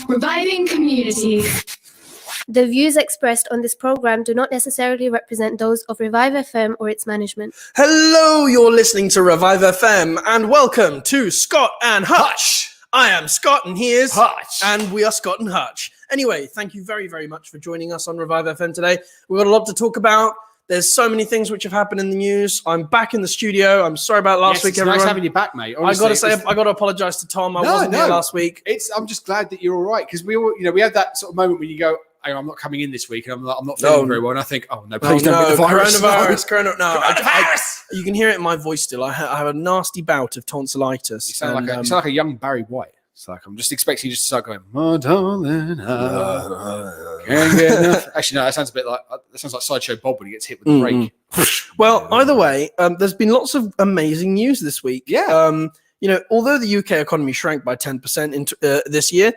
Reviving communities. The views expressed on this program do not necessarily represent those of Revive FM or its management. Hello, you're listening to Revive FM, and welcome to Scott and Hutch. I am Scott, and he is Hutch. And we are Scott and Hutch. Anyway, thank you very, very much for joining us on Revive FM today. We've got a lot to talk about. There's so many things which have happened in the news. I'm back in the studio. I'm sorry about last week, everyone. Nice having you back, mate. Honestly, I got to apologise to Tom. I wasn't here last week. I'm just glad that you're all right, because we all, we had that sort of moment when you go, "Hey, I'm not coming in this week, and I'm not feeling very well." And I think, "Oh no, please don't get the virus." Coronavirus. You can hear it in my voice still. I have a nasty bout of tonsillitis. You sound like a young Barry White. It's like I'm just expecting you just to start going, "My darling, can't get enough." Actually, no, that sounds like Sideshow Bob when he gets hit with the brake. Well, either way, there's been lots of amazing news this week. Yeah. Although the UK economy shrank by 10% this year,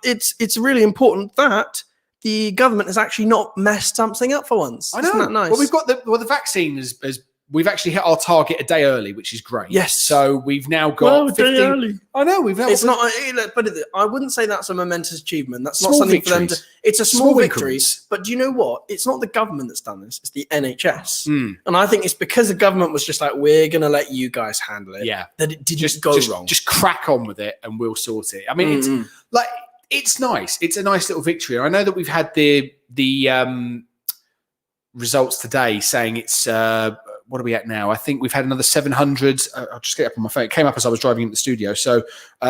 it's really important that the government has actually not messed something up for once. I know. Isn't that nice? Well, we've got the vaccine as we've actually hit our target a day early, which is great. Yes. So we've now got 15. Day early. I know. It's not. But I wouldn't say that's a momentous achievement. That's not something for them to. It's a small victory. But do you know what? It's not the government that's done this. It's the NHS. And I think it's because the government was just like, we're going to let you guys handle it. Yeah. That it did just go wrong. Just crack on with it, and we'll sort it. I mean, it's nice. It's a nice little victory. I know that we've had the results today saying it's what are we at now? I think we've had another 700. I'll just get up on my phone. It came up as I was driving into the studio. So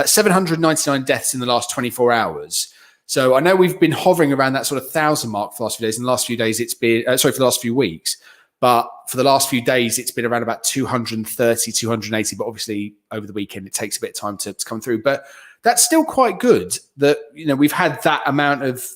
799 deaths in the last 24 hours. So I know we've been hovering around that sort of 1,000 mark for the last few days. In the last few days, it's been for the last few weeks. But for the last few days, it's been around about 230, 280. But obviously, over the weekend, it takes a bit of time to come through. But that's still quite good that we've had that amount of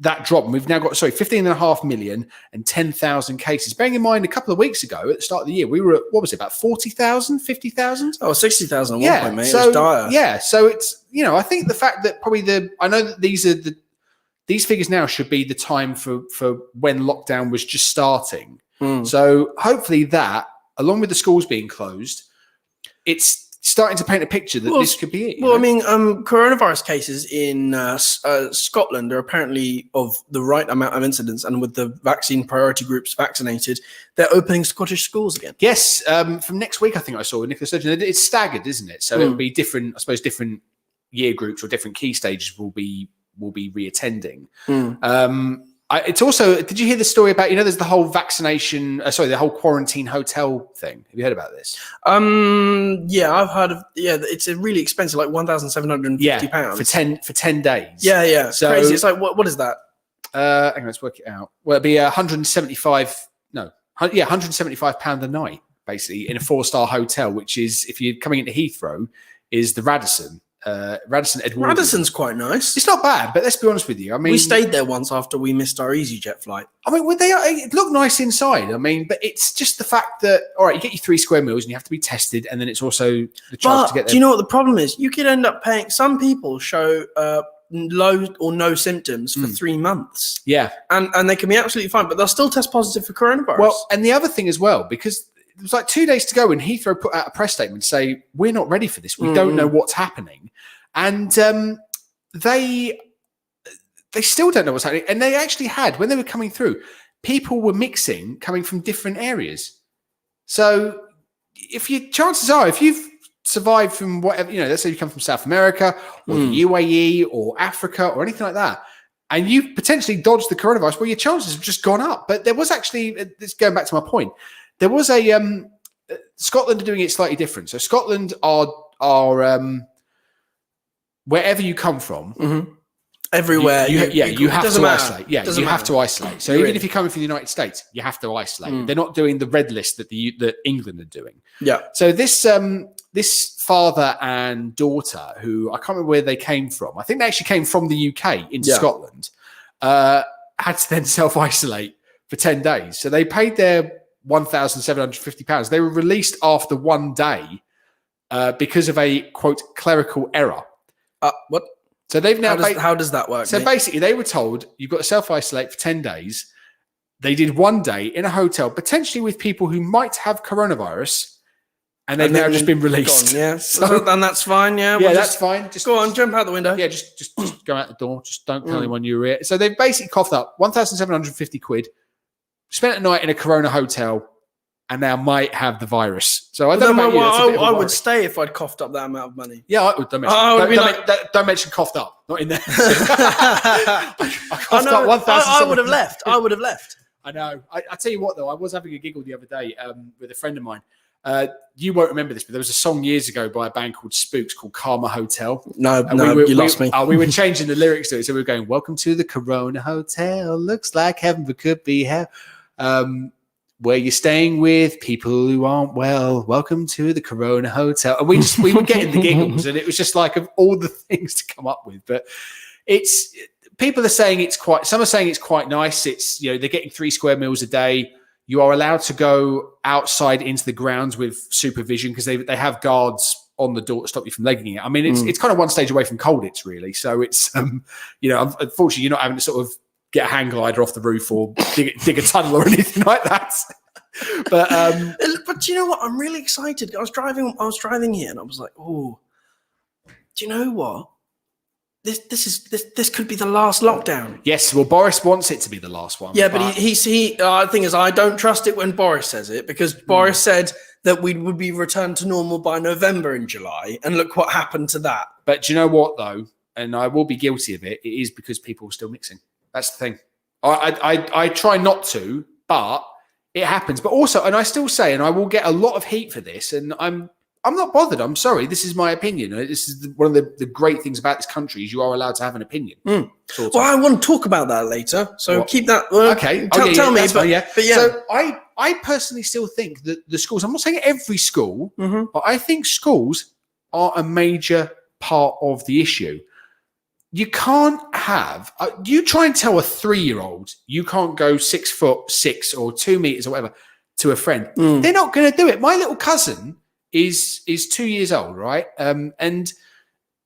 that drop. And we've now got 15.5 million and 10,000 cases. Bearing in mind, a couple of weeks ago at the start of the year, we were at, what was it, about 40,000, 50,000? Oh, 60,000 at one point, mate. So, it was dire. Yeah, so it's, I think the fact that probably I know that these figures now should be the time for when lockdown was just starting. So hopefully that, along with the schools being closed, it's starting to paint a picture that this could be it. I mean, coronavirus cases in Scotland are apparently of the right amount of incidents, and with the vaccine priority groups vaccinated, they're opening Scottish schools again. Yes, from next week, I think I saw with Nicola Sturgeon. It's staggered, isn't it? So it'll be different. I suppose different year groups or different key stages will be reattending. It's also, did you hear the story about, there's the whole the whole quarantine hotel thing. Have you heard about this? Yeah, I've heard of, it's a really expensive, like £1,750. For 10 days. Yeah. So, crazy. It's like, what is that? Hang on, let's work it out. Well, it'd be £175 a night, basically, in a 4-star hotel, which is, if you're coming into Heathrow, is the Radisson. Radisson Edwardian. Radisson's quite nice. It's not bad, but let's be honest with you. I mean, we stayed there once after we missed our EasyJet flight. I mean, it looked nice inside. I mean, but it's just the fact that, all right, you get your 3 square meals and you have to be tested, and then it's also the chance to get there. Do you know what the problem is? You could end up paying. Some people show low or no symptoms for 3 months. Yeah, and they can be absolutely fine, but they'll still test positive for coronavirus. Well, and the other thing as well, because it was like 2 days to go, and Heathrow put out a press statement say, we're not ready for this. We don't know what's happening. And they still don't know what's happening. And they actually had, when they were coming through, people were coming from different areas. So chances are, if you've survived from whatever, let's say you come from South America or the UAE or Africa or anything like that, and you potentially dodged the coronavirus, well, your chances have just gone up. But there was actually, this going back to my point, there was Scotland are doing it slightly different. So Scotland are wherever you come from, everywhere, you have to isolate. Yeah, you have to isolate. So even if you're coming from the United States, you have to isolate. They're not doing the red list that England are doing. Yeah. So this father and daughter, who I can't remember where they came from. I think they actually came from the UK into Scotland. Had to then self-isolate for 10 days. So they paid their £1,750. They were released after 1 day because of a, quote, clerical error. What? So they've now... How does that work? So basically, they were told, you've got to self-isolate for 10 days. They did 1 day in a hotel, potentially with people who might have coronavirus, and they've now just been released. Gone, yeah, So, and that's fine. Yeah, yeah, we'll that's just fine. Just go on, jump out the window. Yeah, just go out the door. Just don't tell anyone you were here. So they've basically coughed up 1,750 quid, spent a night in a Corona hotel, and now might have the virus. So I don't know. I would stay if I'd coughed up that amount of money. Yeah, I would. Don't mention coughed up. Not in there. I coughed up 1,000. I would have left. I would have left. I know. I tell you what, though, I was having a giggle the other day with a friend of mine. You won't remember this, but there was a song years ago by a band called Spooks called Karma Hotel. You lost me. We were changing the lyrics to it. So we were going, welcome to the Corona Hotel. Looks like heaven, but could be hell. Where you're staying with people who aren't well. Welcome to the Corona Hotel. And we were getting the giggles, and it was just like of all the things to come up with. But people are saying some are saying it's quite nice. It's, they're getting 3 square meals a day. You are allowed to go outside into the grounds with supervision because they have guards on the door to stop you from legging it. I mean, it's kind of one stage away from Colditz, really. So it's, unfortunately, you're not having to sort of get a hang glider off the roof or dig a tunnel or anything like that. But you know what? I'm really excited. I was driving here, and I was like, oh, do you know what? This could be the last lockdown. Yes, well, Boris wants it to be the last one. Yeah, but the thing is, I don't trust it when Boris says it, because Boris said that we would be returned to normal by November and July, and look what happened to that. But do you know what, though? And I will be guilty of it. It is because people are still mixing. That's the thing. I try not to, but it happens. But also, and I still say, and I will get a lot of heat for this, and I'm not bothered. I'm sorry. This is my opinion. This is one of the great things about this country is you are allowed to have an opinion. Well, I want to talk about that later. So keep that. Okay. Tell me. But yeah. So I personally still think that the schools, I'm not saying every school, but I think schools are a major part of the issue. You can't have, you try and tell a 3-year-old you can't go 6'6" or 2 meters or whatever to a friend. They're not going to do it. My little cousin is 2 years old, right? And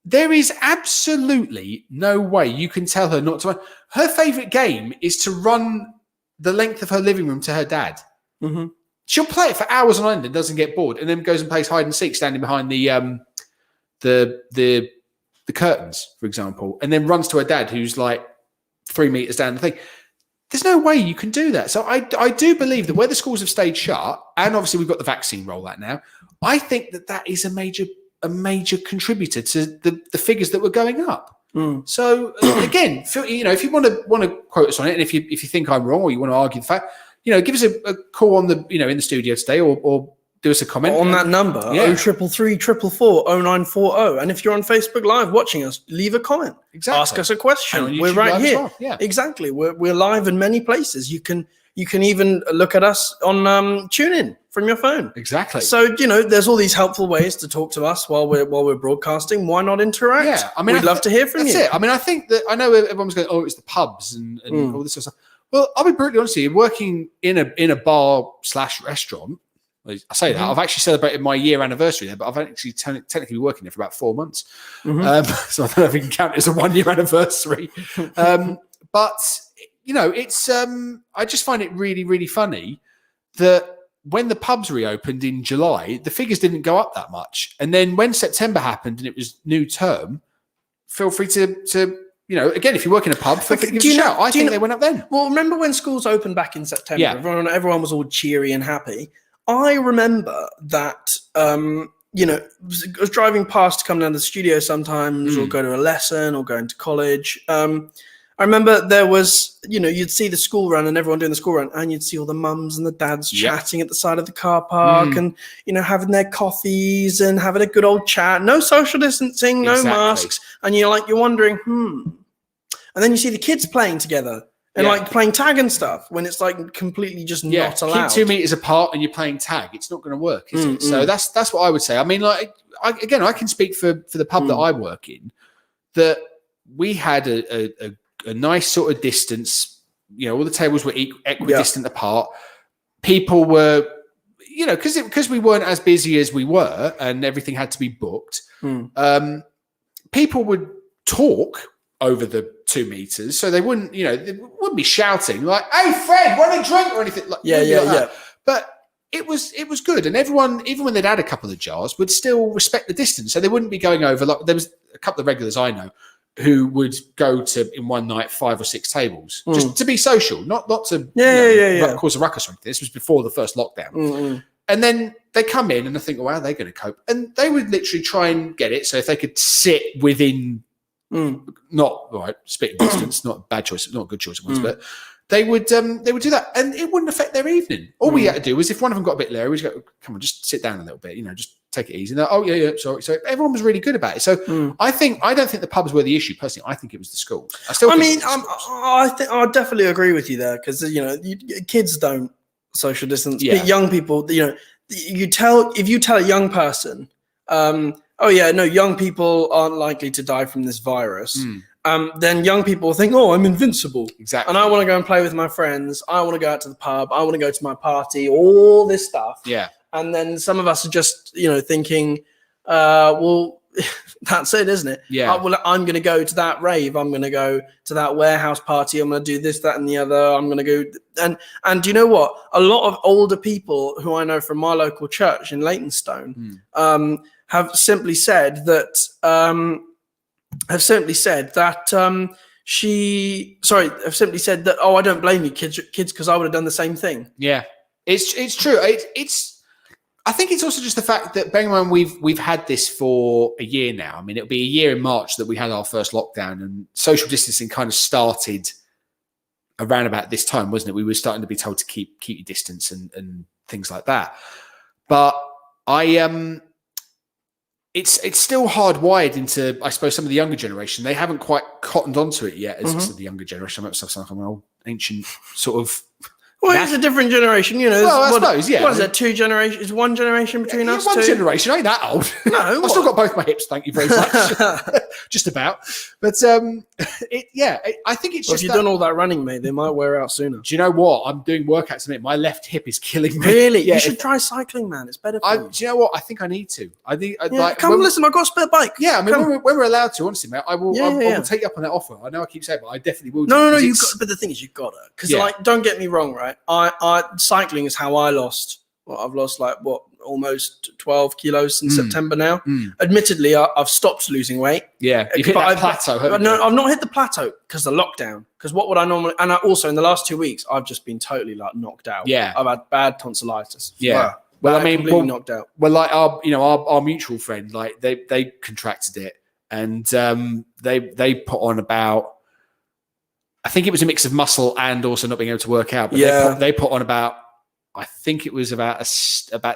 there is absolutely no way you can tell her not to run. Her favorite game is to run the length of her living room to her dad. She'll play it for hours on end and doesn't get bored, and then goes and plays hide and seek standing behind the curtains, for example, and then runs to her dad who's like 3 meters down the thing. There's no way you can do that. So I do believe that where the schools have stayed shut, and obviously we've got the vaccine rollout now, I think that is a major contributor to the figures that were going up. So again, if you want to quote us on it, and if you think I'm wrong or you want to argue the fact, give us a call on the in the studio today, or do us a comment on that number, 0333 444 0940. And if you're on Facebook Live watching us, leave a comment. Exactly. Ask us a question. We're right here. Well. Yeah. Exactly. We're live in many places. You can even look at us on TuneIn from your phone. Exactly. So there's all these helpful ways to talk to us while we're broadcasting. Why not interact? Yeah, I mean, we'd love to hear from you. That's it. I mean, I think that I know everyone's going, oh, it's the pubs and all this sort of stuff. Well, I'll be brutally honest with you. Working in a bar/restaurant. I say that I've actually celebrated my year anniversary there, but I've actually technically been working there for about 4 months. So I don't know if we can count it as a 1 year anniversary. But it's I just find it really, really funny that when the pubs reopened in July, the figures didn't go up that much. And then when September happened and it was new term, feel free to again, if you work in a pub, feel free to give a shout. I think they went up then. Well, remember when schools opened back in September? Yeah. Everyone was all cheery and happy. I remember that, I was driving past to come down to the studio sometimes or go to a lesson or going to college. I remember there was, you'd see the school run and everyone doing the school run, and you'd see all the mums and the dads chatting at the side of the car park and, having their coffees and having a good old chat. No social distancing, no masks. And you're wondering, And then you see the kids playing together. And playing tag and stuff when it's completely just not allowed. Keep 2 meters apart and you're playing tag. It's not going to work, is it? So that's what I would say. I mean, I can speak for the pub that I work in. That we had a nice sort of distance. All the tables were equidistant apart. People were, because we weren't as busy as we were, and everything had to be booked. People would talk over the 2 meters, so they wouldn't be shouting like, "Hey, Fred, want a drink?" or anything like. Yeah. But it was good, and everyone, even when they'd had a couple of jars, would still respect the distance, so they wouldn't be going over. Like there was a couple of regulars I know who would go to in one night 5 or 6 tables just to be social, not to cause a ruckus or anything. This was before the first lockdown, and then they come in and I think, well, how are they going to cope? And they would literally try and get it so if they could sit within not spitting distance, not a bad choice, not a good choice of words, but. They would do that, and it wouldn't affect their evening. All we had to do was, if one of them got a bit leery, we just go, "Come on, just sit down a little bit, just take it easy." And oh yeah, sorry. So everyone was really good about it. So I don't think the pubs were the issue personally. I think it was the schools. I definitely agree with you there because kids don't social distance. Yeah. Young people, if you tell a young person, young people aren't likely to die from this virus. Then young people think, oh, I'm invincible. Exactly. And I want to go and play with my friends. I want to go out to the pub. I want to go to my party, all this stuff. Yeah. And then some of us are just, thinking, well, that's it, isn't it? Yeah. I'm going to go to that rave. I'm going to go to that warehouse party. I'm going to do this, that, and the other. I'm going to go. And do you know what? A lot of older people who I know from my local church in Leytonstone have simply said that... have simply said that oh, I don't blame you kids because I would have done the same thing. Yeah, it's true. I think it's also just the fact that, bearing in mind, we've had this for a year now. I mean, it'll be a year in March that we had our first lockdown, and social distancing kind of started around about this time, wasn't it? We were starting to be told to keep your distance and things like that. But It's still hardwired into, I suppose, some of the younger generation. They haven't quite cottoned onto it yet as the younger generation. I'm like an old ancient sort of. Well, it's a different generation, Well, I suppose, yeah. What is that? 2 generations? Is 1 generation between us? One two? generation. I ain't that old. No, I've still got both my hips. Thank you very much. Just about. But I think it's just. If you've done all that running, mate, they might wear out sooner. Do you know what? I'm doing workouts in it. My left hip is killing me. Really? Yeah, you should try cycling, man. It's better for you. Do you know what? I think I need to. Listen, I've got a spare bike. Yeah, I mean, when we're allowed to, honestly, mate, I will take you up on that offer. I know I keep saying it, but I definitely will. No, but the thing is, you've got to. Because, don't get me wrong, right? Cycling is how I lost. Well, I've lost almost 12 kilos since September now. Admittedly, I've stopped losing weight. Yeah, you've hit that plateau, haven't you? No, I've not hit the plateau because of the lockdown. Because what would I normally... And also, in the last 2 weeks, I've just been totally, knocked out. Yeah. I've had bad tonsillitis. Yeah. Completely knocked out. Well, like our mutual friend, like they contracted it, and they put on about... I think it was a mix of muscle and also not being able to work out. But they put on about... I think it was about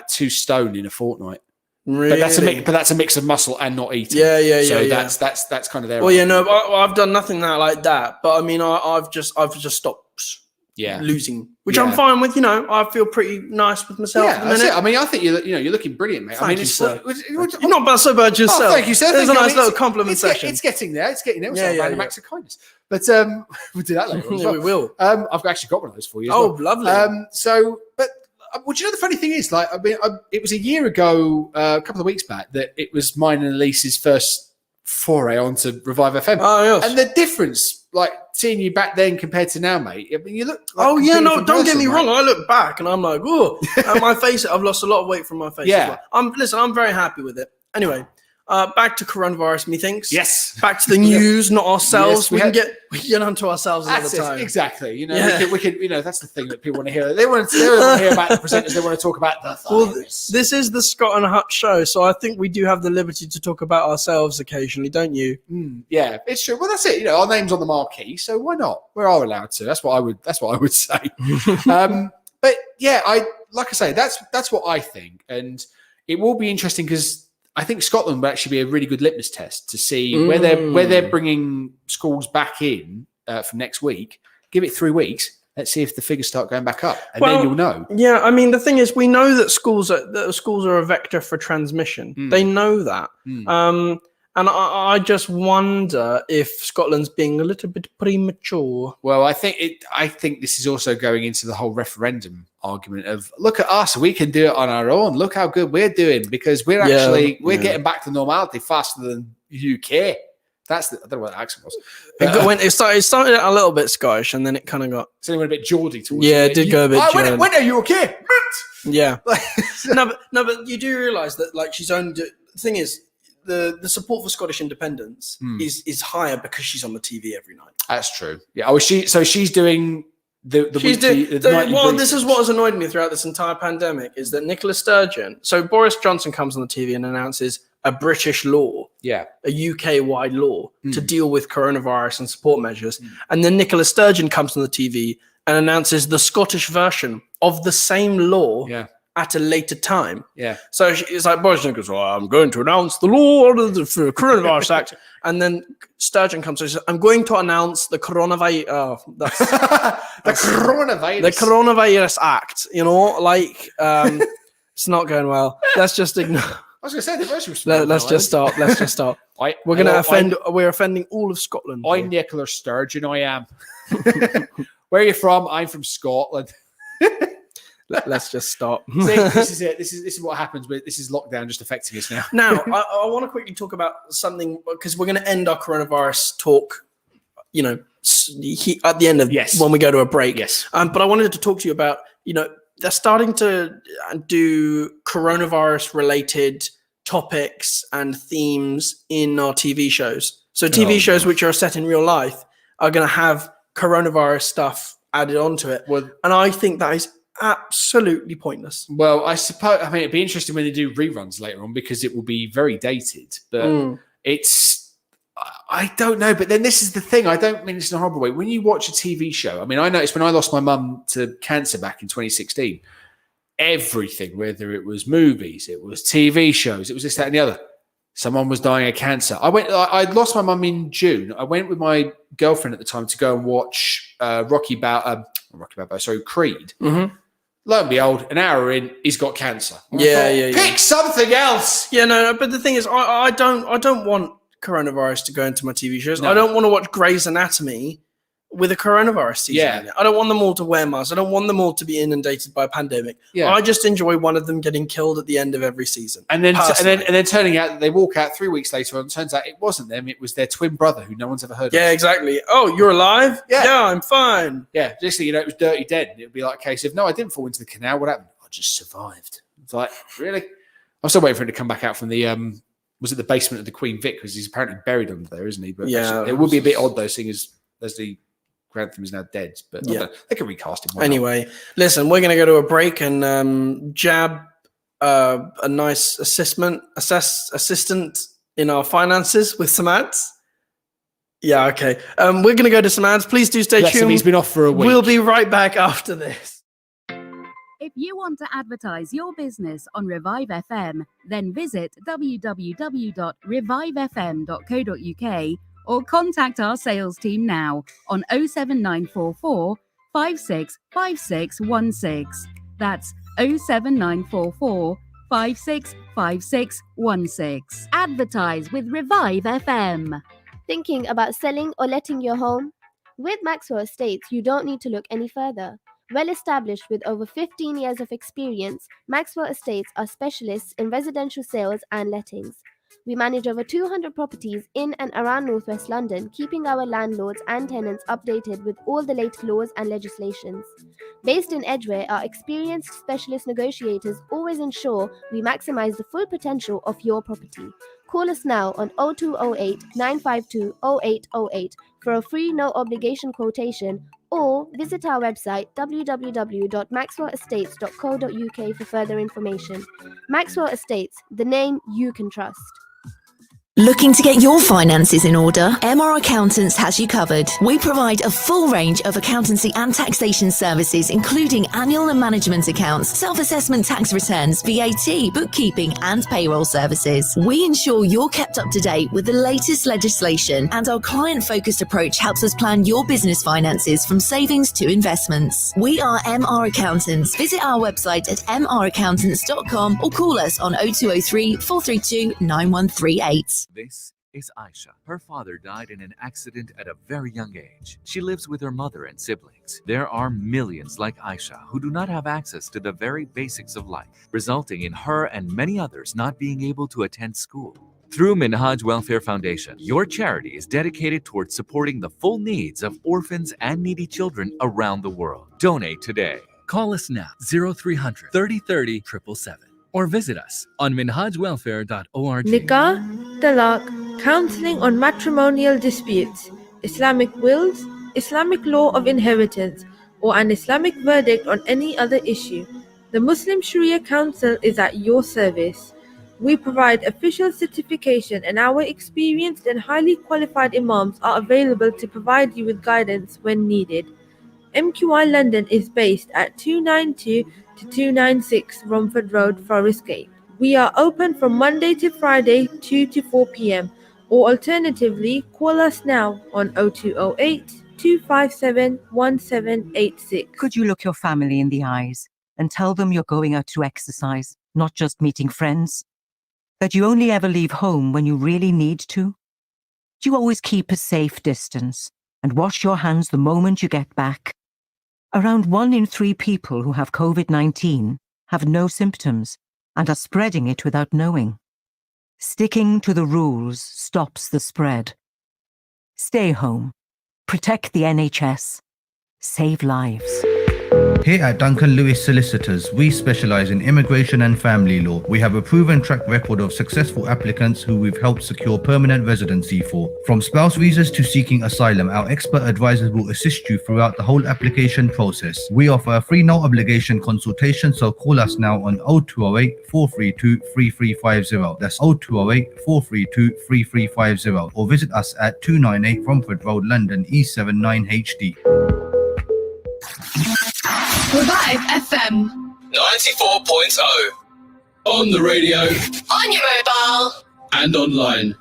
2 stone in a fortnight. Really? But that's a mix of muscle and not eating. So that's kind of their. Well, I've done nothing like that. But I mean, I've just stopped. Losing, which I'm fine with. I feel pretty nice with myself. Yeah, that's it. I mean, I think you're looking brilliant, mate. Thank you, you're not so bad yourself. Oh, thank you, sir. There's a nice little compliment session. It's getting there. Random acts of kindness. But we'll do that later. We will. I've actually got one of those for you. Lovely. But you know, the funny thing is, it was a year ago, a couple of weeks back, that it was mine and Elise's first foray onto Revive FM. Oh, yes. And the difference, seeing you back then compared to now, mate. I mean, you look. Don't get me wrong. I look back and I'm like, oh, my face. I've lost a lot of weight from my face. Yeah. I'm very happy with it. Anyway. Back to coronavirus, methinks. Yes. Back to the news, not ourselves. Yes, we can get onto ourselves another time. Exactly. We can. That's the thing that people want to hear. They want to hear about the presenters. They want to talk about the virus. This is the Scott and Hutch show, so I think we do have the liberty to talk about ourselves occasionally, don't you? Yeah, it's true. Well, that's it. Our name's on the marquee, so why not? We are allowed to. That's what I would say. But yeah, like I say, that's what I think, and it will be interesting because I think Scotland will actually be a really good litmus test to see where they're bringing schools back in from next week. Give it 3 weeks. Let's see if the figures start going back up, and then you'll know. Yeah, I mean, the thing is, we know that schools are a vector for transmission. They know that, and I just wonder if Scotland's being a little bit premature. Well, I think this is also going into the whole referendum argument of, look at us, we can do it on our own. Look how good we're doing because we're getting back to normality faster than the UK. I don't know what the accent was. It started out a little bit Scottish, and then it kind of got. So it went a bit Geordie towards Yeah, it did go a bit. When are you okay? Yeah. no, but you do realise that like she's owned. The thing is, the support for Scottish independence is higher because she's on the TV every night. That's true. Yeah. Oh, she's doing the this is what has annoyed me throughout this entire pandemic is that Nicola Sturgeon. So Boris Johnson comes on the TV and announces a British law, a UK-wide law to deal with coronavirus and support measures. And then Nicola Sturgeon comes on the TV and announces the Scottish version of the same law at a later time. Yeah. So it's like Boris Johnson goes, well, I'm going to announce the law for the Coronavirus Act. And then Sturgeon comes and says, I'm going to announce the coronavirus. Oh, that's, the coronavirus. The Coronavirus Act, it's not going well. Let's just ignore. I was going to say the version was Let's just stop. We're offending all of Scotland. I'm Nicola Sturgeon. I am. Where are you from? I'm from Scotland. Let's just stop. See, this is it. This is what happens. But this is lockdown just affecting us now. Now, I want to quickly talk about something because we're going to end our coronavirus talk. At the end of when we go to a break. Yes. But I wanted to talk to you about they're starting to do coronavirus related topics and themes in our TV shows. So TV shows which are set in real life are going to have coronavirus stuff added onto it. Well, and I think that is absolutely pointless. Well, I suppose, it'd be interesting when they do reruns later on because it will be very dated, but I don't know. But then this is the thing. I don't mean this in a horrible way. When you watch a TV show, I noticed when I lost my mum to cancer back in 2016, everything, whether it was movies, it was TV shows, it was this, that, and the other. Someone was dying of cancer. I'd lost my mum in June. I went with my girlfriend at the time to go and watch Creed. Mm-hmm. Lo and behold, an hour in, he's got cancer. Pick something else. Yeah, no. But the thing is, I don't want coronavirus to go into my TV shows. No. I don't want to watch Grey's Anatomy with a coronavirus season in it. I don't want them all to wear masks. I don't want them all to be inundated by a pandemic. Yeah. I just enjoy one of them getting killed at the end of every season. And then turning out that they walk out 3 weeks later and it turns out it wasn't them, it was their twin brother who no one's ever heard of. Yeah, exactly. Oh, you're alive? Yeah, I'm fine. Yeah, just so it was Dirty Dead. It would be like a case of, no, I didn't fall into the canal. What happened? I just survived. It's like, really? I'm still waiting for him to come back out from the was it the basement of the Queen Vic? Because he's apparently buried under there, isn't he? But actually, it would be a bit odd though, seeing as Leslie Grantham is now dead, but they can recast him. Anyway, listen, we're going to go to a break and jab a nice assistant in our finances with some ads. Yeah, okay. We're going to go to some ads. Please do stay tuned. He's been off for a week. We'll be right back after this. If you want to advertise your business on Revive FM, then visit www.revivefm.co.uk or contact our sales team now on 07944 565616. That's 07944 565616. Advertise with Revive FM. Thinking about selling or letting your home? With Maxwell Estates, you don't need to look any further. Well established with over 15 years of experience, Maxwell Estates are specialists in residential sales and lettings. We manage over 200 properties in and around Northwest London, keeping our landlords and tenants updated with all the latest laws and legislations. Based in Edgware, our experienced specialist negotiators always ensure we maximize the full potential of your property. Call us now on 0208 952 0808 for a free no-obligation quotation, or visit our website www.maxwellestates.co.uk for further information. Maxwell Estates, the name you can trust. Looking to get your finances in order? MR Accountants has you covered. We provide a full range of accountancy and taxation services, including annual and management accounts, self-assessment tax returns, VAT, bookkeeping, and payroll services. We ensure you're kept up to date with the latest legislation, and our client-focused approach helps us plan your business finances from savings to investments. We are MR Accountants. Visit our website at mraccountants.com or call us on 0203 432 9138. This is Aisha. Her father died in an accident at a very young age. She lives with her mother and siblings. There are millions like Aisha who do not have access to the very basics of life, resulting in her and many others not being able to attend school. Through Minhaj Welfare Foundation, your charity is dedicated towards supporting the full needs of orphans and needy children around the world. Donate today. Call us now, 0300 30 30 777, or visit us on minhajwelfare.org. Nikah, talaq, counseling on matrimonial disputes, Islamic wills, Islamic law of inheritance, or an Islamic verdict on any other issue. The Muslim Sharia Council is at your service. We provide official certification, and our experienced and highly qualified imams are available to provide you with guidance when needed. MQI London is based at 292 to 296 Romford Road, Forest Gate. We are open from Monday to Friday, 2 to 4 p.m. or alternatively, call us now on 0208 257 1786. Could you look your family in the eyes and tell them you're going out to exercise, not just meeting friends? That you only ever leave home when you really need to? Do you always keep a safe distance and wash your hands the moment you get back? Around 1 in 3 people who have COVID-19 have no symptoms and are spreading it without knowing. Sticking to the rules stops the spread. Stay home. Protect the NHS. Save lives. Here at Duncan Lewis Solicitors, we specialise in immigration and family law. We have a proven track record of successful applicants who we've helped secure permanent residency for. From spouse visas to seeking asylum, our expert advisors will assist you throughout the whole application process. We offer a free no obligation consultation, so call us now on 0208 432 3350. That's 0208 432 3350, or visit us at 298 Romford Road, London, E79HD. Revive FM 94.0. On the radio. on your mobile. And online.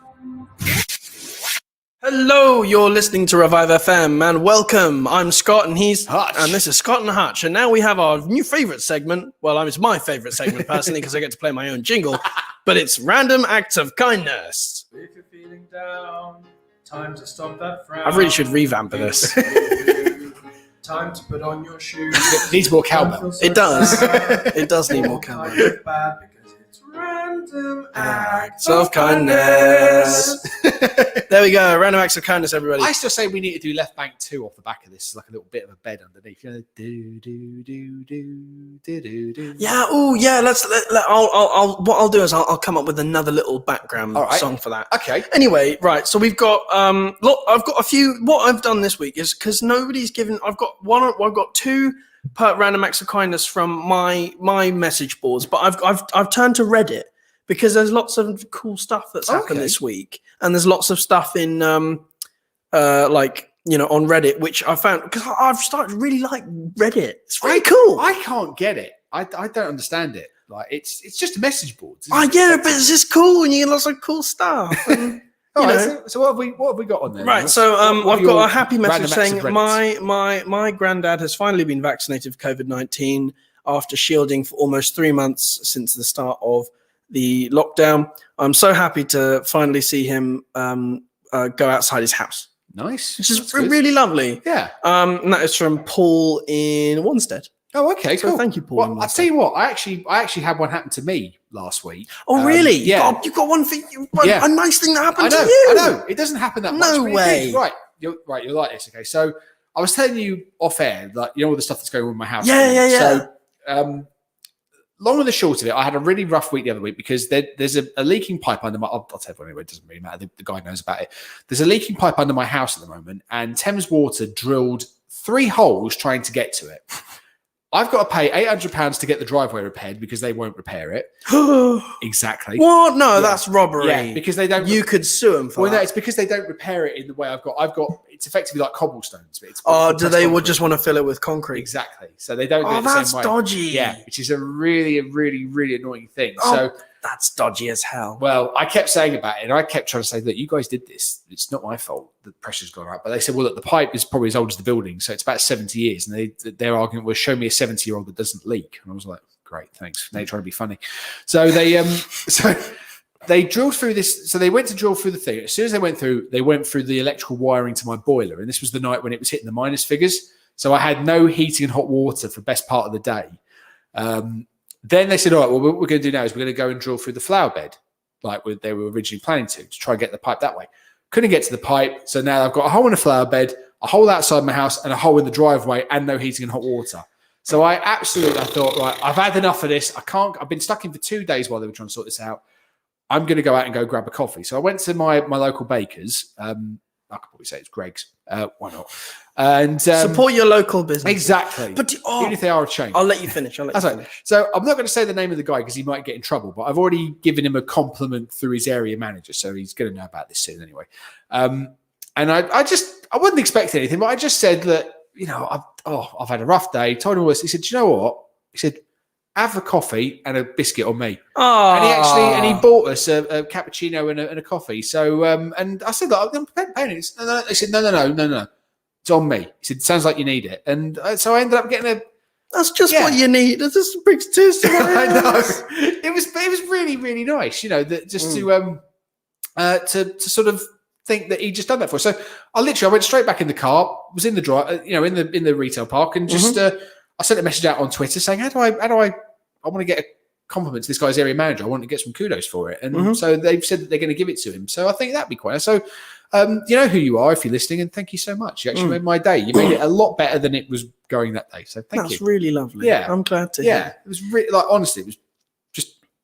Hello, you're listening to Revive FM, and welcome. I'm Scott, and he's Hutch. and this is Scott and Hutch, and now we have our new favourite segment. Well, it's my favourite segment personally because I get to play my own jingle, but it's Random Acts of Kindness. If you're feeling down, time to stop that frown. I really should revamp this. Time to put on your shoes. It needs more cowbell. It does. It does need more cowbell. Kind of bad because it's random acts of kindness. There we go. Random Acts of Kindness, everybody. I still say we need to do Left Bank 2 off the back of this, like a little bit of a bed underneath. You know, do do do do do do do. Yeah. Oh, yeah. What I'll do is I'll come up with another little background song for that. Okay. Anyway, right. So we've got look, I've got a few. What I've done this week is because nobody's given. I've got 2 random acts of kindness from my message boards, but I've turned to Reddit because there's lots of cool stuff that's happened this week, and there's lots of stuff in like, you know, on Reddit, which I found because I've started to really like Reddit. It's very cool. I can't get it. I don't understand it. Like it's just a message board. I get it, but it's just cool, and you get lots of cool stuff. And, so what have we got on there? Right, so I've got a happy message saying my granddad has finally been vaccinated for COVID-19 after shielding for almost 3 months since the start of the lockdown. I'm so happy to finally see him go outside his house. Nice, which is really lovely. Yeah, and that is from Paul in Wanstead. Oh, okay, so cool. Thank you, Paul. Well, I'll tell you what. I actually had one happen to me last week. Oh, really? Yeah, you got one for you. A nice thing that happened to you. I know. It doesn't happen that much. No way. Right. You're like this. Okay. So I was telling you off air, like, you know, all the stuff that's going on in my house. Yeah. So, long and the short of it, I had a really rough week the other week because there's a leaking pipe under my. I'll tell everyone anyway. It doesn't really matter. The guy knows about it. There's a leaking pipe under my house at the moment, and Thames Water drilled 3 holes trying to get to it. I've got to pay £800 to get the driveway repaired because they won't repair it. Exactly. What? No, that's robbery. Yeah, because they don't. You could sue them for that. No, it's because they don't repair it in the way I've got. It's effectively like cobblestones. But it's do they would just want to fill it with concrete? Exactly. So they don't do it the same way. That's dodgy. Yeah, which is a really annoying thing. Oh, so that's dodgy as hell. Well, I kept saying about it, and I kept trying to say that you guys did this. It's not my fault. The pressure's gone out. But they said, well, look, the pipe is probably as old as the building, so it's about 70 years. And their argument was, show me a 70-year-old that doesn't leak. And I was like, great, thanks. They're trying to be funny. So they drilled through this. So they went to drill through the thing. As soon as they went through the electrical wiring to my boiler. And this was the night when it was hitting the minus figures. So I had no heating and hot water for the best part of the day. Then they said, all right, well, what we're going to do now is we're going to go and drill through the flower bed. like they were originally planning to try and get the pipe that way. Couldn't get to the pipe, so now I've got a hole in a flower bed, a hole outside my house, and a hole in the driveway, and no heating and hot water. So I thought, right, I've had enough of this. I've been stuck in for 2 days while they were trying to sort this out. I'm going to go out and go grab a coffee. So I went to my local baker's. I could probably say it's Greg's. Why not? And support your local business. Exactly. But even if they are a chain. I'll let you finish. So I'm not going to say the name of the guy because he might get in trouble, but I've already given him a compliment through his area manager. So he's going to know about this soon anyway. And I wouldn't expect anything, but I just said that, I've had a rough day. Told him all this. He said, do you know what? He said, have a coffee and a biscuit on me. And he bought us a cappuccino and a coffee. So, and I said, I'm paying it. He said, no. It's on me. He said, sounds like you need it. And so I ended up getting That's just what you need. That just brings tears to my I know. eyes. It was really, really nice, that just to sort of think that he just done that for us. So I went straight back in the car, was in the drive, in the retail park, and just I sent a message out on Twitter saying, how do I want to get a compliment to this guy's area manager. I want to get some kudos for it. And so they've said that they're going to give it to him. So I think that'd be quite nice. So you know who you are if you're listening, and thank you so much. You actually made my day. You made it a lot better than it was going that day. So thank you. That's really lovely. Yeah. I'm glad to hear. It was really, honestly,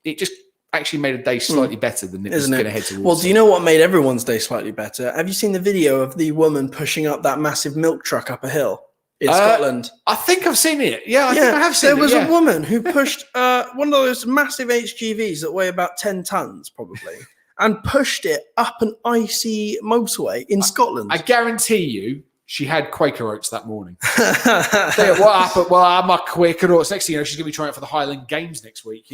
it just actually made a day slightly better than it was going to head towards. Well, do you know what made everyone's day slightly better? Have you seen the video of the woman pushing up that massive milk truck up a hill in Scotland? I think I've seen it. Yeah, I think I have seen it. There was a woman who pushed one of those massive HGVs that weigh about 10 tons, probably, and pushed it up an icy motorway in Scotland. I guarantee you, she had Quaker Oats that morning. What happened? Well, I'm a Quaker Oats. Next thing you know, she's going to be trying it for the Highland Games next week,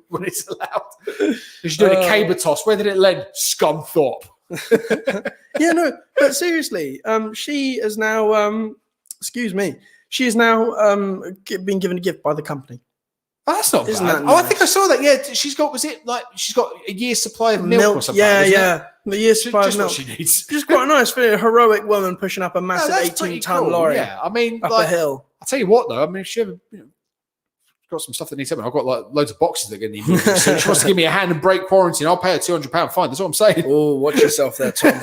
when it's allowed. She's doing a caber toss. Where did it land? Scunthorpe. But seriously, she is now, she is now been given a gift by the company. Oh, that's not Isn't bad. that nice? I think I saw that. Yeah, she's got a year's supply of milk or something. Yeah. The year's supply of milk. What she needs. Just quite nice for a heroic woman pushing up a massive 18-ton lorry. Yeah, I mean, up a hill. I'll tell you what, though. I mean, if she ever got some stuff that needs something, I've got loads of boxes that are going to need moving. So she wants to give me a hand and break quarantine, I'll pay her £200 fine. That's what I'm saying. Oh, watch yourself there, Tom.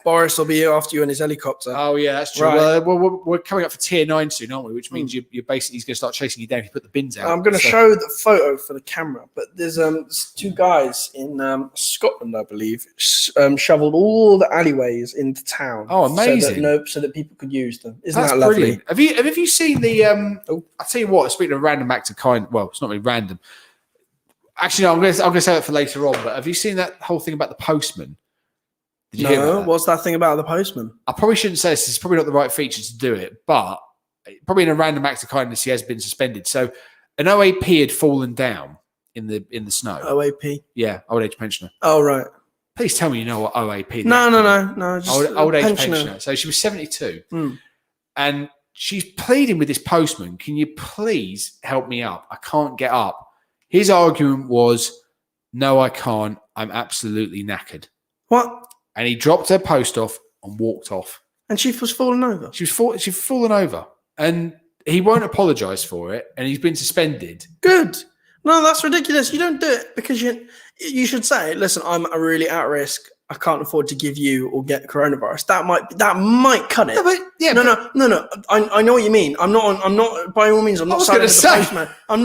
Boris will be after you in his helicopter. Oh, yeah, that's true. Right. Well, we're coming up for tier 9 soon, aren't we? Which means you're basically he's going to start chasing you down if you put the bins out. I'm going to show the photo for the camera, but there's two guys in Scotland, I believe, shoveled all the alleyways into town. Oh, amazing! So that people could use them. Isn't That's that lovely? Brilliant. Have you seen the? I'll tell you what. Speaking of random act of kind, well, it's not really random. Actually, no, I'm going to say that for later on. But have you seen that whole thing about the postman? Did you hear about that? What's that thing about the postman? I probably shouldn't say this. It's probably not the right feature to do it, but probably in a random act of kindness, he has been suspended. So an OAP had fallen down in the snow. OAP? Yeah, old age pensioner. Oh, right. Please tell me you know what OAP is. No. Just old age pensioner. So she was 72. And she's pleading with this postman, can you please help me up? I can't get up. His argument was, no, I can't. I'm absolutely knackered. What? And he dropped her post off and walked off. And she was falling over? She'd fallen over. And he won't apologise for it. And he's been suspended. Good. No, that's ridiculous. You don't do it because you should say, listen, I'm really at risk. I can't afford to give you or get coronavirus. That might cut it. No. I know what you mean. I'm not by all means. I'm not siding with the postman. I'm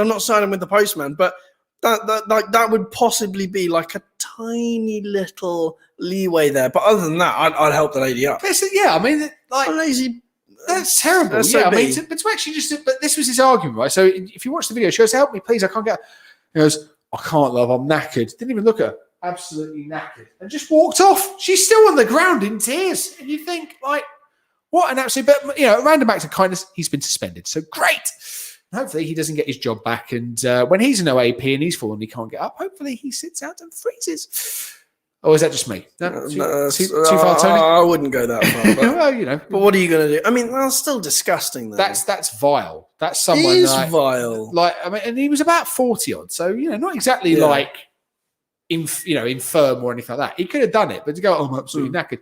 not siding with the postman. But that would possibly be like a tiny little leeway there. But other than that, I'd help the lady up. Yeah, I mean, like lazy. That's terrible. That's yeah, so I mean, but to actually but this was his argument, right? So if you watch the video, she goes, "Help me, please! I can't get." He goes, "I can't, love. I'm knackered." Didn't even look at her. Absolutely knackered, and just walked off. She's still on the ground in tears, and you think, like, what an absolute. But a random act of kindness. He's been suspended, so great. Hopefully, he doesn't get his job back, and when he's an OAP and he's fallen, he can't get up. Hopefully, he sits out and freezes. Or is that just me? No, too far, Tony? I wouldn't go that far. But, well, But what are you going to do? I mean, that's still disgusting, though. That's vile. That's someone. It is vile. Like, I mean, and he was about 40 odd, so not exactly like, infirm or anything like that. He could have done it, but to go, oh, I'm absolutely knackered.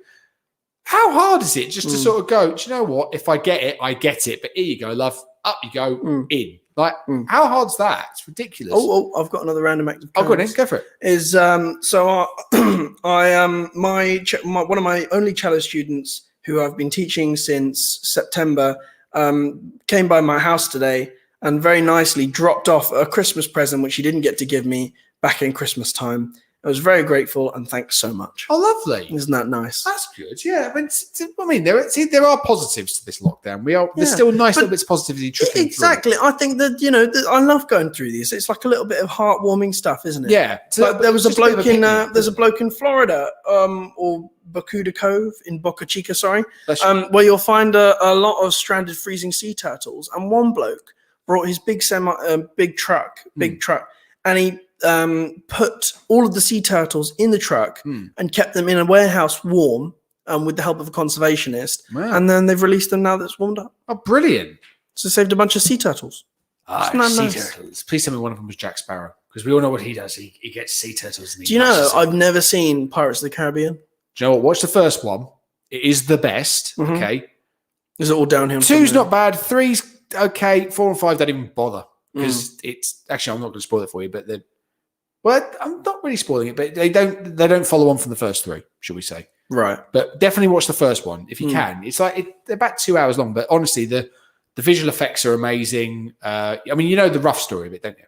How hard is it just to sort of go? Do you know what? If I get it, I get it. But here you go, love. Up you go, in. Like, how hard's that? It's ridiculous. Oh, I've got another random act of go on, kindness. go for it. Is so one of my only cello students who I've been teaching since September came by my house today and very nicely dropped off a Christmas present which he didn't get to give me back in Christmas time. I was very grateful and thanks so much. Oh, lovely! Isn't that nice? That's good. Yeah, I mean, there are positives to this lockdown. There's still nice little bits of positivity trickling exactly. through. I think that I love going through these. It's like a little bit of heartwarming stuff, isn't it? Yeah. Like there was a bloke in there's a bloke in Florida, or Bacuda Cove in Boca Chica, where you'll find a lot of stranded freezing sea turtles, and one bloke brought his big truck, and he put all of the sea turtles in the truck and kept them in a warehouse warm with the help of a conservationist. Wow. And then they've released them now that's warmed up. Oh, brilliant. So saved a bunch of sea turtles. Sea turtles. Please tell me one of them was Jack Sparrow, because we all know what he does. He gets sea turtles. Do you know, I've never seen Pirates of the Caribbean. Do you know what? Watch the first one. It is the best. Mhm. Okay. Is it all downhill? 2's not bad. 3's okay. 4 and 5 don't even bother, because it's actually, I'm not going to spoil it for you, but I'm not really spoiling it, but they don't follow on from the first 3, shall we say? Right. But definitely watch the first one if you can. It's like they're about 2 hours long, but honestly, the visual effects are amazing. I mean, you know the rough story of it, don't you?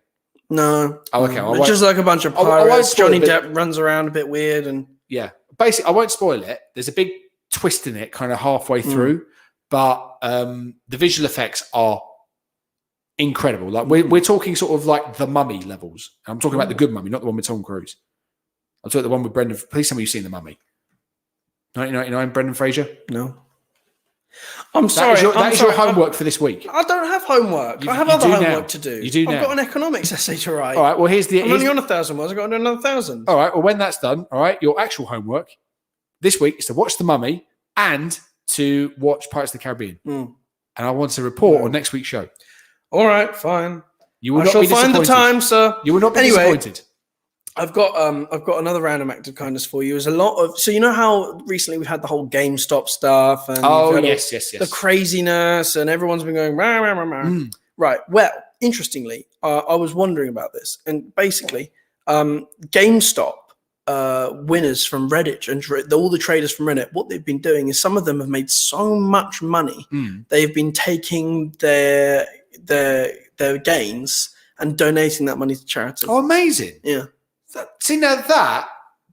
No. Oh, okay. It's just like a bunch of pirates. Johnny Depp runs around a bit weird, and basically, I won't spoil it. There's a big twist in it, kind of halfway through, but the visual effects are incredible. Like we're talking sort of like the Mummy levels. I'm talking about the good Mummy, not the one with Tom Cruise. I'm talking the one with Brendan. Please tell me you've seen the Mummy. 1999, Brendan Fraser. No. I'm sorry. That is your homework for this week. I don't have homework. I have other homework to do. You do now. I've got an economics essay to write. All right. Well, I'm only on 1,000 words. I've got to do another 1,000. All right. Well, when that's done, all right, your actual homework this week is to watch the Mummy and to watch Pirates of the Caribbean. And I want to report on next week's show. All right, fine. You will I not shall be find the disappointed. time, sir. You will not be disappointed. I've got another random act of kindness for you. There's a lot of, so you know how recently we've had the whole GameStop stuff and yes. the craziness, and everyone's been going rah, rah, rah, rah. Right. Well, interestingly, I was wondering about this, and basically, GameStop winners from Reddit and all the traders from Reddit, what they've been doing is some of them have made so much money. They've been taking their gains and donating that money to charity. Oh, amazing! Yeah. See, now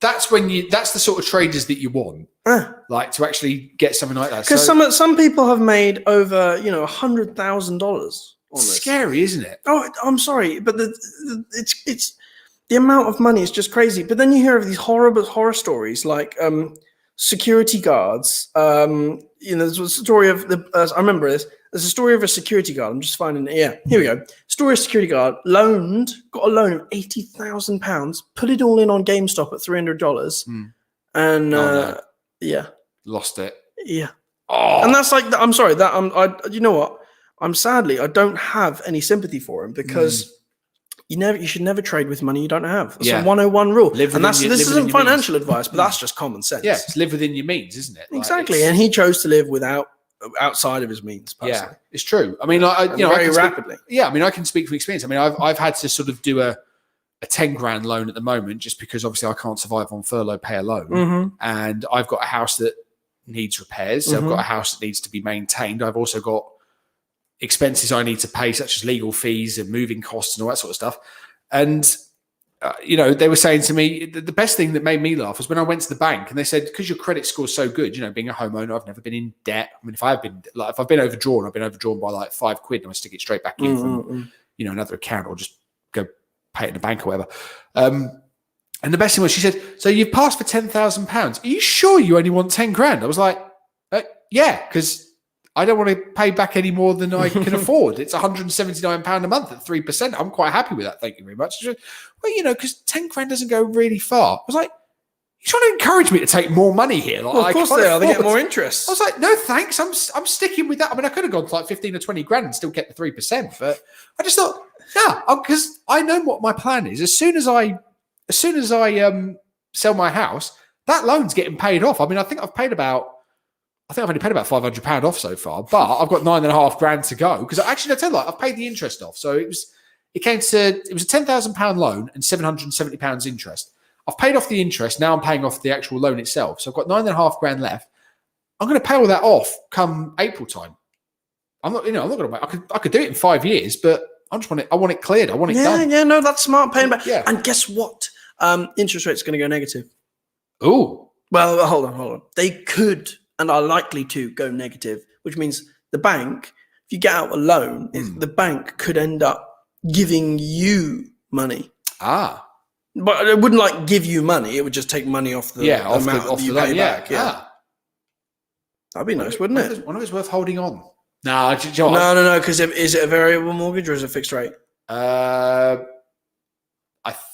that's the sort of traders that you want, like to actually get something like that. Because some people have made over $100,000. Scary, isn't it? Oh, I'm sorry, but it's the amount of money is just crazy. But then you hear of these horror stories, like security guards. There's a story of I remember this. There's a story of a security guard. I'm just finding it. Yeah, here we go. Story of a security guard got a loan of £80,000, put it all in on GameStop at $300, and lost it. Yeah, and that's like I'm sorry that you know what? I don't have any sympathy for him because you should never trade with money you don't have. It's a 101 rule. This isn't financial advice, but that's just common sense. Yeah, it's live within your means, isn't it? Exactly, and he chose to live outside of his means. Personally. Yeah, it's true. I mean, very rapidly. I mean, I can speak from experience. I mean, I've had to sort of do a 10 grand loan at the moment just because obviously I can't survive on furlough pay alone, and I've got a house that needs repairs. So I've got a house that needs to be maintained. I've also got expenses I need to pay, such as legal fees and moving costs and all that sort of stuff. And they were saying to me, the best thing that made me laugh was when I went to the bank and they said, because your credit score is so good, being a homeowner, I've never been in debt. I mean, if I've been overdrawn, I've been overdrawn by like £5 and I stick it straight back in from, another account or just go pay it in the bank or whatever. And the best thing was she said, so you've passed for £10,000. Are you sure you only want 10 grand? I was like, yeah, because I don't want to pay back any more than I can afford. It's £179 a month at 3%. I'm quite happy with that. Thank you very much. She said, well, because 10 grand doesn't go really far. I was like, you're trying to encourage me to take more money here. Like, well, of course they are. They get more interest. I was like, no, thanks. I'm sticking with that. I mean, I could have gone to like 15 or 20 grand and still get the 3%. But I just thought, because I know what my plan is. As soon as I sell my house, that loan's getting paid off. I mean, I think I've paid about I think I've only paid about £500 off so far, but I've got £9,500 to go because actually, I tell you, I've paid the interest off. So it was a £10,000 loan and £770 interest. I've paid off the interest. Now I'm paying off the actual loan itself. So I've got £9,500 left. I'm going to pay all that off come April time. I'm not going to wait. I could do it in 5 years, but I want it cleared. I want it done. Yeah, no, that's smart paying back. Yeah. And guess what? Interest rate's going to go negative. Oh. Well, hold on. They could and are likely to go negative, which means the bank, if you get out a loan, the bank could end up giving you money. Ah. But it wouldn't give you money. It would just take money off the amount that you pay back. Yeah. Ah. That'd be nice, wouldn't it? I wonder if it's worth holding on. No, because is it a variable mortgage or is it fixed rate? I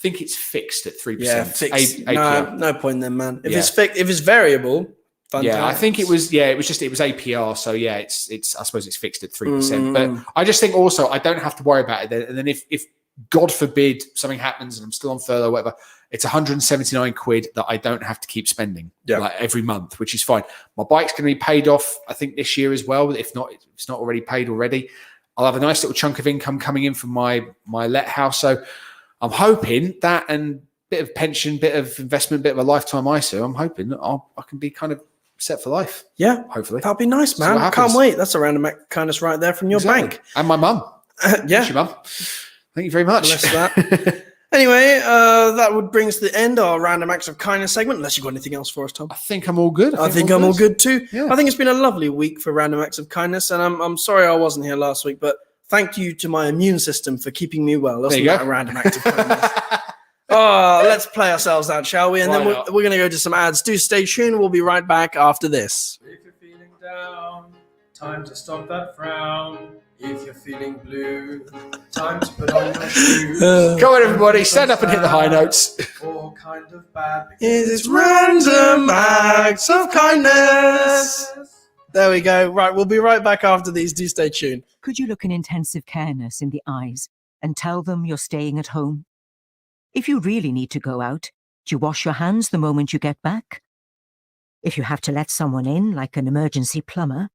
think it's fixed at 3%. Yeah, fixed. No point then, man. If it's variable, fun yeah, times. I think it was APR. So yeah, it's I suppose it's fixed at 3%. But I just think also I don't have to worry about it. And then if God forbid something happens and I'm still on furlough or whatever, it's 179 quid that I don't have to keep spending every month, which is fine. My bike's going to be paid off, I think, this year as well. If it's not already paid already. I'll have a nice little chunk of income coming in from my let house. So I'm hoping that and bit of pension, bit of investment, bit of a lifetime ISA. I'm hoping that I can be kind of set for life. Yeah, hopefully. That'll be nice, man. I can't wait. That's a random act of kindness right there from your bank. And my mum. Yeah. Thank you, mum. Thank you very much. Bless that. Anyway, that would bring us to the end of our random acts of kindness segment. Unless you've got anything else for us, Tom. I think I'm all good. I think I'm all good too. Yeah. I think it's been a lovely week for random acts of kindness, and I'm sorry I wasn't here last week, but thank you to my immune system for keeping me well. That's not a random act of kindness. Let's play ourselves out, shall we? And then we're going to go to some ads. Do stay tuned. We'll be right back after this. If you're feeling down, time to stop that frown. If you're feeling blue, time to put on your shoes. Come on, everybody, stand up and hit the high notes. Or kind of bad. It's random acts of kindness. There we go. Right, we'll be right back after these. Do stay tuned. Could you look an intensive care nurse in the eyes and tell them you're staying at home? If you really need to go out, do you wash your hands the moment you get back? If you have to let someone in, like an emergency plumber,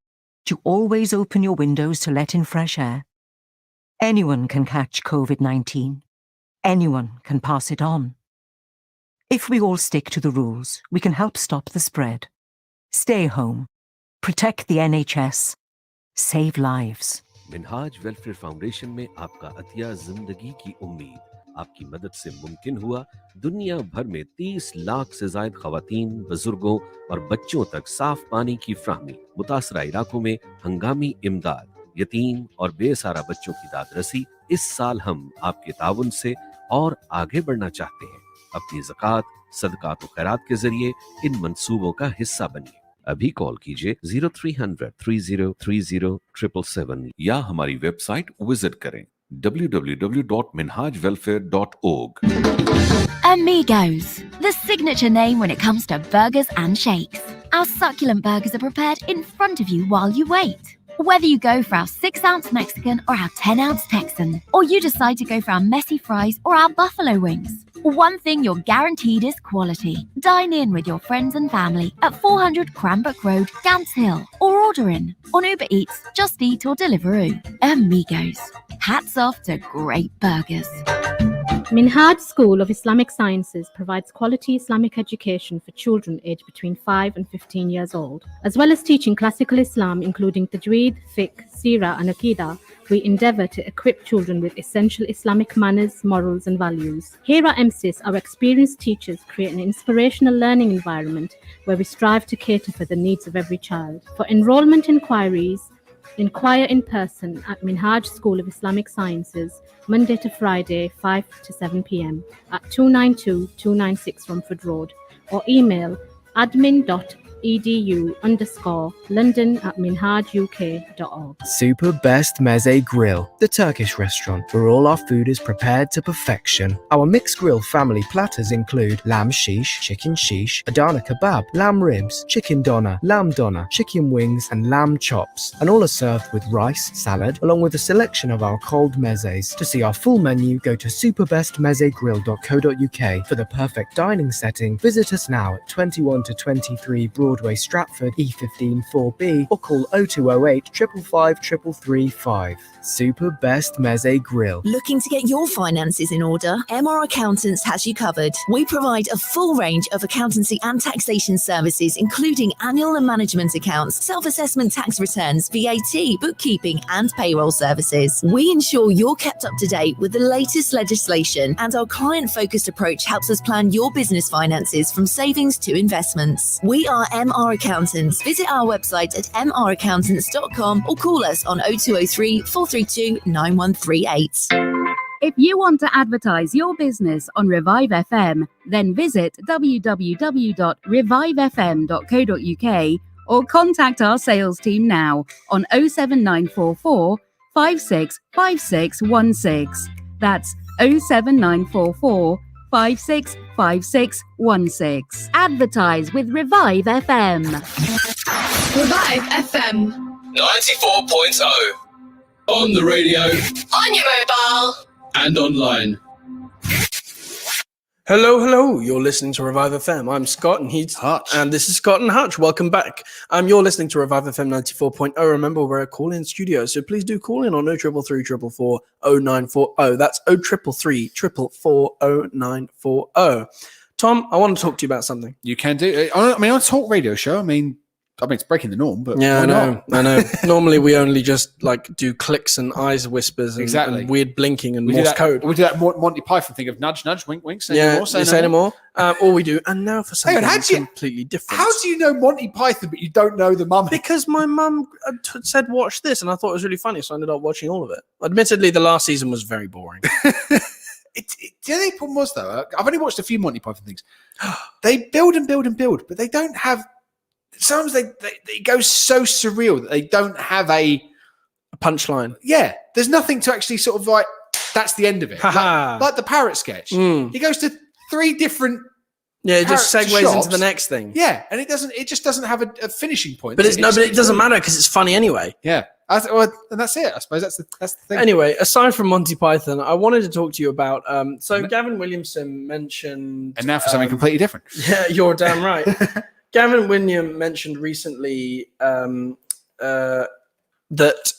do you always open your windows to let in fresh air? Anyone can catch COVID-19. Anyone can pass it on. If we all stick to the rules, we can help stop the spread. Stay home. Protect the NHS. Save lives. Minhaj welfare foundation में आपका अतिया जिंदगी की उम्मीद आपकी मदद से मुमकिन हुआ। दुनिया भर में 30 लाख से ज्यादा खवातीन, बुजुर्गों और बच्चों तक साफ पानी की फ्राहमी, मुतासरा इलाकों में हंगामी इमदाद, यतीम और बेसहारा बच्चों की दादरसी। इस साल हम आपके ताउन से और आगे बढ़ना चाहते हैं। अपनी ज़कात, सदकात और खैरात के जरिए इन मंसूबों का हिस्सा बनिए। अभी कॉल कीजिए 0300 3030 777 या हमारी वेबसाइट विजिट करें www.minhajwelfare.org. Amigos, the signature name when it comes to burgers and shakes. Our succulent burgers are prepared in front of you while you wait. Whether you go for our 6-ounce Mexican or our 10-ounce Texan, or you decide to go for our messy fries or our buffalo wings, one thing you're guaranteed is quality. Dine in with your friends and family at 400 Cranbrook Road, Gants Hill, or order in on Uber Eats, Just Eat or Deliveroo. Amigos, hats off to great burgers. Minhaj School of Islamic Sciences provides quality Islamic education for children aged between 5 and 15 years old. As well as teaching classical Islam including Tajweed, Fiqh, Seerah and Aqidah, we endeavour to equip children with essential Islamic manners, morals and values. Here at MSIS, our experienced teachers create an inspirational learning environment where we strive to cater for the needs of every child. For enrolment inquiries, inquire in person at Minhaj School of Islamic Sciences, Monday to Friday, 5 to 7 p.m. at 292-296 Romford Road, or email admin.edu_London@minhajuk.org. Super Best Meze Grill, the Turkish restaurant where all our food is prepared to perfection. Our mixed grill family platters include lamb shish, chicken shish, Adana kebab, lamb ribs, chicken doner, chicken wings and lamb chops, and all are served with rice, salad, along with a selection of our cold mezes. To see our full menu, go to superbestmezegrill.co.uk. For the perfect dining setting, visit us now at 21 to 23 Broad Broadway, Stratford, E15 4B, or call 0208 555 3335. Super Best Meze Grill. Looking to get your finances in order? MR Accountants has you covered. We provide a full range of accountancy and taxation services, including annual and management accounts, self-assessment tax returns, VAT, bookkeeping, and payroll services. We ensure you're kept up to date with the latest legislation, and our client-focused approach helps us plan your business finances from savings to investments. We are MR Accountants. Visit our website at mraccountants.com or call us on 0203 432 9138. If you want to advertise your business on Revive FM, then visit www.revivefm.co.uk or contact our sales team now on 07944 565616. That's 07944 565616. Advertise with Revive FM. Revive FM. 94.0. On the radio. On your mobile. And online. Hello. You're listening to Revive FM. I'm Scott and he's Hutch. And this is Scott and Hutch. Welcome back. You're listening to Revive FM 94.0. Remember, we're a call-in studio, so please do call in on 0333 444 0940. That's 0333 444 0940. Tom, I want to talk to you about something. You can do. I mean, on a talk radio show, I mean, it's breaking the norm, but yeah, why I know. Normally, we only just like do clicks and eyes whispers and, and weird blinking and Morse code. We do that Monty Python thing of nudge, nudge, wink, wink. Say no more. Say no more. Or we do. And now for something completely different. How do you know Monty Python, but you don't know the mummy? Because my mum said watch this, and I thought it was really funny, so I ended up watching all of it. Admittedly, the last season was very boring. The only problem was though, I've only watched a few Monty Python things. They build and build and build, but they don't have. Sometimes it goes so surreal that they don't have a punchline. Yeah, there's nothing to actually sort of like. That's the end of it. Like the parrot sketch. He goes to 3 different. Yeah, it just segues shops. into the next thing. Yeah, and it just doesn't have a finishing point. But it doesn't matter because it's funny anyway. Yeah, and that's it. I suppose that's the thing. Anyway, aside from Monty Python, I wanted to talk to you about. Gavin Williamson mentioned, and now for something completely different. Yeah, you're damn right. Gavin William mentioned recently that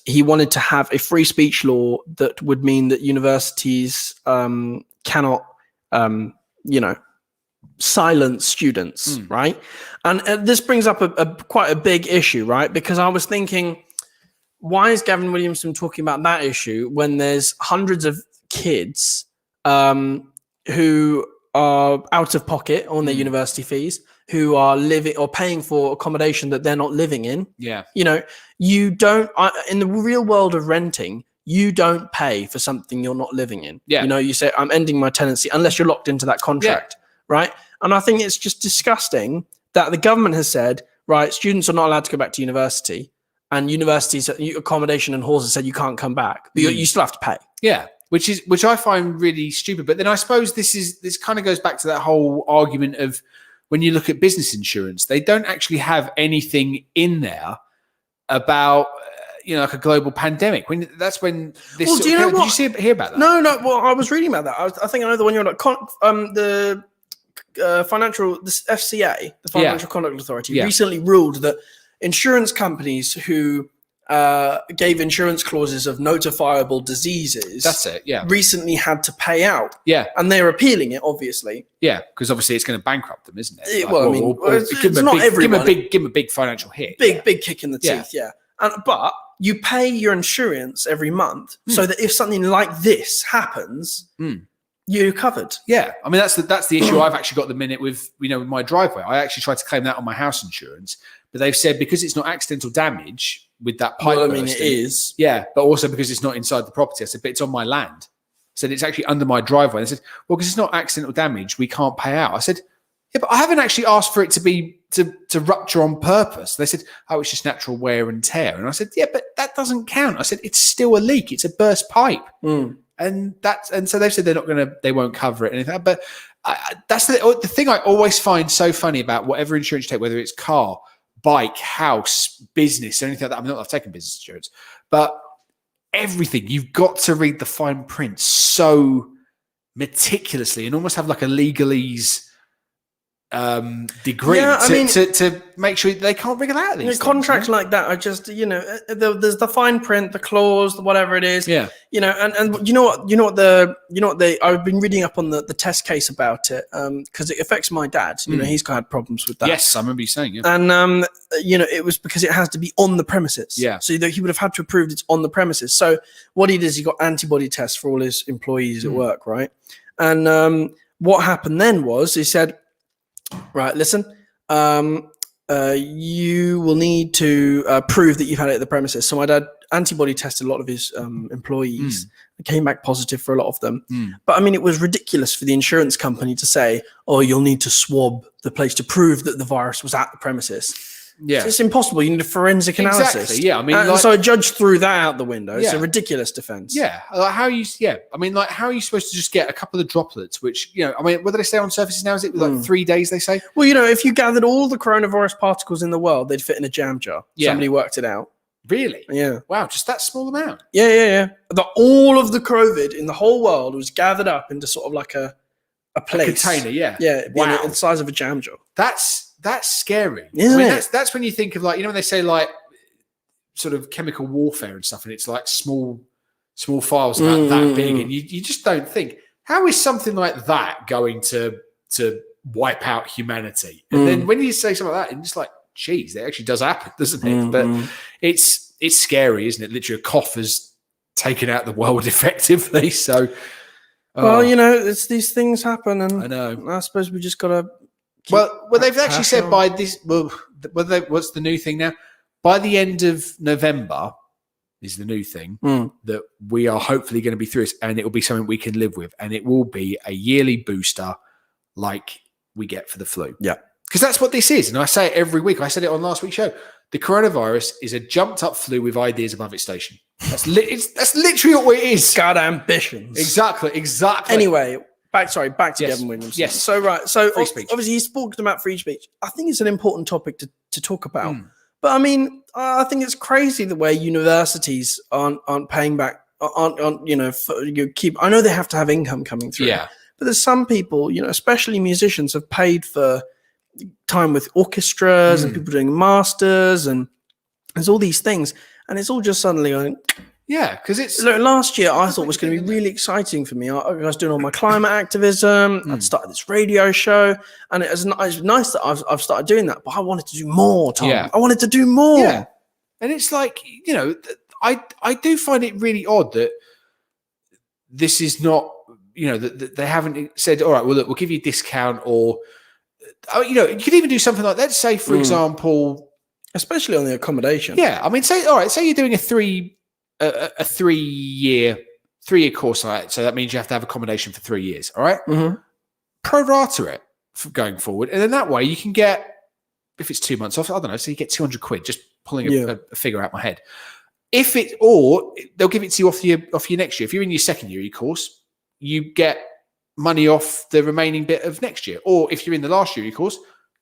he wanted to have a free speech law that would mean that universities cannot, silence students, right? And this brings up quite a big issue, right? Because I was thinking, why is Gavin Williamson talking about that issue when there's hundreds of kids who are out of pocket on their university fees, who are living or paying for accommodation that they're not living in? Yeah. You don't, in the real world of renting, you don't pay for something you're not living in. Yeah. You say, I'm ending my tenancy unless you're locked into that contract, right? And I think it's just disgusting that the government has said, right, students are not allowed to go back to university, and universities, accommodation and halls have said you can't come back, but you still have to pay. Yeah. Which I find really stupid. But then I suppose this kind of goes back to that whole argument of when you look at business insurance, they don't actually have anything in there about like a global pandemic. That's when this. Well, did you hear about that? No. Well, I was reading about that. I think I know the one you're like. The FCA, the Financial Conduct Authority, recently ruled that insurance companies who gave insurance clauses of notifiable diseases. That's it. Yeah. Recently had to pay out. Yeah. And they're appealing it, obviously. Yeah, because obviously it's going to bankrupt them, isn't it? It's not everyone. Give them a big financial hit. Big kick in the teeth. Yeah. But you pay your insurance every month so that if something like this happens, you're covered. Yeah. I mean, that's the issue I've actually got the minute with, with my driveway. I actually tried to claim that on my house insurance, but they've said because it's not accidental damage with that pipe bursting, it is. Yeah, but also because it's not inside the property. I said, but it's on my land. I said, it's actually under my driveway. They said, well, because it's not accidental damage, we can't pay out. I said, yeah, but I haven't actually asked for it to be to rupture on purpose. They said, oh, it's just natural wear and tear. And I said, yeah, but that doesn't count. I said, it's still a leak. It's a burst pipe. And so they've said they won't cover it and anything. But that's the thing I always find so funny about whatever insurance you take, whether it's car, bike, house, business, anything like that. I mean, I've taken business insurance, but everything, you've got to read the fine print so meticulously and almost have like a legalese degree Yeah, I mean- to make sure they can't wriggle out of these things, contracts like that are just, there's the fine print, the clause, whatever it is. Yeah. And I've been reading up on the test case about it because it affects my dad. He's had problems with that. Yes, I remember you saying it. And it was because it has to be on the premises. Yeah. So he would have had to have proved it's on the premises. So what he did is he got antibody tests for all his employees at work, right? And what happened then was he said, right, listen, you will need to prove that you've had it at the premises. So my dad antibody tested a lot of his employees. It came back positive for a lot of them. But I mean, it was ridiculous for the insurance company to say, oh, you'll need to swab the place to prove that the virus was at the premises. Yeah. It's impossible. You need a forensic analysis. Exactly, yeah. I mean, so a judge threw that out the window. It's a ridiculous defense. Yeah. How are you supposed to just get a couple of droplets, which, what do they say on surfaces now? Is it like 3 days, they say? Well, if you gathered all the coronavirus particles in the world, they'd fit in a jam jar. Yeah. Somebody worked it out. Really? Yeah. Wow, just that small amount? Yeah. All of the COVID in the whole world was gathered up into sort of like a place. A container, yeah. Yeah. Wow. The size of a jam jar. That's scary. Isn't it? That's when you think of when they say like sort of chemical warfare and stuff, and it's like small files about that big, and you just don't think, how is something like that going to wipe out humanity? And then when you say something like that, and it's like, geez, that actually does happen, doesn't it? But it's scary, isn't it? Literally, a cough has taken out the world effectively. So, well, it's these things happen, and I know. I suppose we just gotta. Well, they've actually said by this. Well, what's the new thing now? By the end of November is the new thing that we are hopefully going to be through this, and it will be something we can live with, and it will be a yearly booster like we get for the flu. Yeah, because that's what this is, and I say it every week. I said it on last week's show. The coronavirus is a jumped-up flu with ideas above its station. That's literally what it is. It's got ambitions. Exactly. Anyway. Back to Gavin Williamson. Yes. So Free speech. Obviously he's spoken about free speech. I think it's an important topic to talk about. But I mean, I think it's crazy the way universities aren't paying back. I know they have to have income coming through. Yeah. But there's some people, especially musicians, have paid for time with orchestras and people doing masters, and there's all these things, and it's all just suddenly going. Yeah, because it's last year I thought was going to be really exciting for me. I was doing all my climate activism. I'd started this radio show, and it's nice that I've started doing that. But I wanted to do more, Tom. Yeah. I wanted to do more. Yeah, and it's like I do find it really odd that this is not that they haven't said, all right, well look, we'll give you a discount, or you could even do something like, let's say for example, especially on the accommodation. Yeah, I mean, say you're doing a 3-year course, so that means you have to have accommodation for 3 years. All right, pro rata it for going forward, and then that way you can get, if it's 2 months off, I don't know, so you get £200, just pulling a figure out my head. Or they'll give it to you off your next year. If you're in your second year of your course, you get money off the remaining bit of next year. Or if you're in the last year of your course,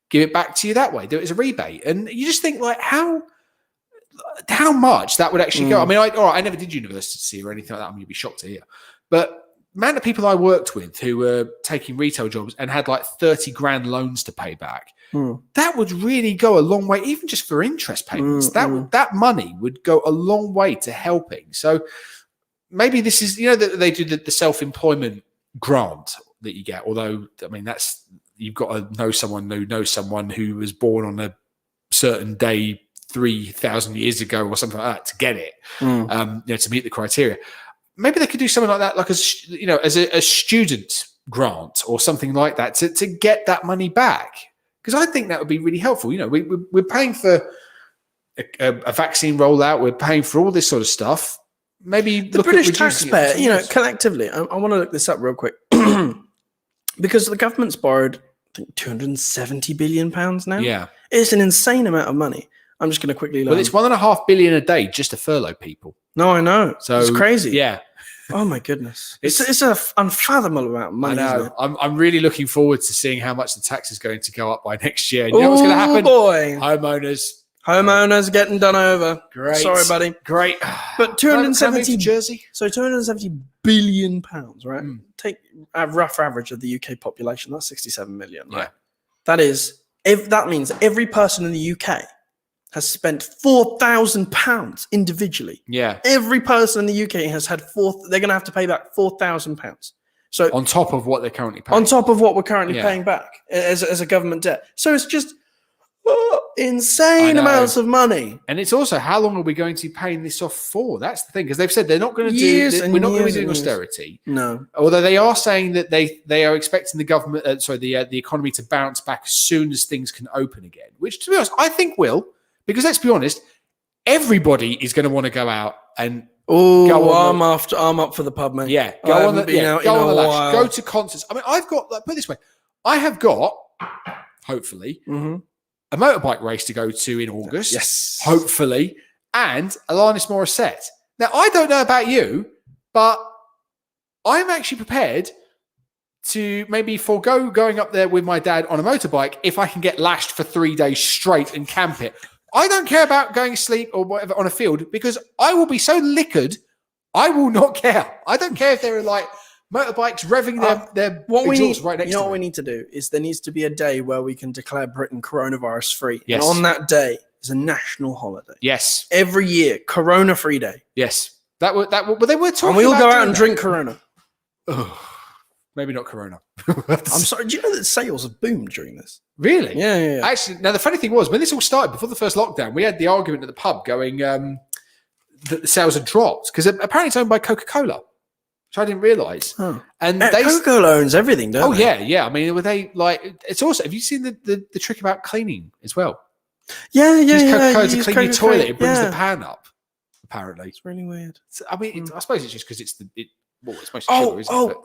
give it back to you that way. Do it as a rebate, and you just think like how much that would actually go. I mean, I never did university or anything like that. I mean, you'd be shocked to hear. But the amount of people I worked with who were taking retail jobs and had like 30 grand loans to pay back, that would really go a long way, even just for interest payments. That money would go a long way to helping. So maybe this is, that they do the self-employment grant that you get. Although, I mean, you've got to know someone who knows someone who was born on a certain day 3,000 years ago or something like that to get it, to meet the criteria. Maybe they could do something like that, like as a student grant or something like that to get that money back. Because I think that would be really helpful. We're paying for a vaccine rollout. We're paying for all this sort of stuff. Maybe the British taxpayer, collectively, I want to look this up real quick because the government's borrowed, I think, £270 billion now. Yeah, it's an insane amount of money. I'm just going to quickly learn. Well, it's $1.5 billion a day just to furlough people. No, I know. So it's crazy. Yeah. Oh my goodness. It's an unfathomable amount of money. I know. Isn't it? I'm really looking forward to seeing how much the tax is going to go up by next year. And you know what's going to happen? Boy. Homeowners getting done over. Great. Sorry, buddy. Great. But 270 Jersey. So £270 billion, right? Take a rough average of the UK population. That's 67 million, right? That is, if that means every person in the UK has spent £4,000 individually. Yeah. Every person in the UK has had they're going to have to pay back £4,000. So on top of what they're currently paying. On top of what we're currently paying back as a government debt. So it's just insane amounts of money. And it's also, how long are we going to be paying this off for? That's the thing, because they've said they're not going to we're not going to be doing austerity. No. Although they are saying that they are expecting the government, the economy to bounce back as soon as things can open again, which, to be honest, I think will, because let's be honest, everybody is going to want to go out and I'm up for the pub, mate. Yeah, go on the lash, go to concerts. I mean, put it this way, I have got, hopefully, a motorbike race to go to in August. Yes. Hopefully. And Alanis Morissette. Now, I don't know about you, but I'm actually prepared to maybe forego going up there with my dad on a motorbike if I can get lashed for 3 days straight and camp it. I don't care about going to sleep or whatever on a field, because I will be so liquored, I will not care. I don't care if there are like motorbikes revving their exhaust right next to me. What we need to do is there needs to be a day where we can declare Britain coronavirus free. Yes. And on that day is a national holiday. Yes. Every year, Corona free day. Yes. But they were talking. And we all about go out doing and that. drink Corona. Maybe not Corona. I'm sorry. Do you know that sales have boomed during this? Really? Yeah. Actually, now the funny thing was, when this all started, before the first lockdown, we had the argument at the pub going that the sales had dropped because apparently it's owned by Coca-Cola, which I didn't realise. Huh. And Coca-Cola owns everything, don't they? Yeah. I mean, were they like? It's also. Have you seen the trick about cleaning as well? Yeah. Use Coca-Cola to use clean your Coca-Cola, toilet. It brings yeah. the pan up. Apparently, It's really weird. So, I mean, I suppose it's just because it's mostly sugar, isn't it?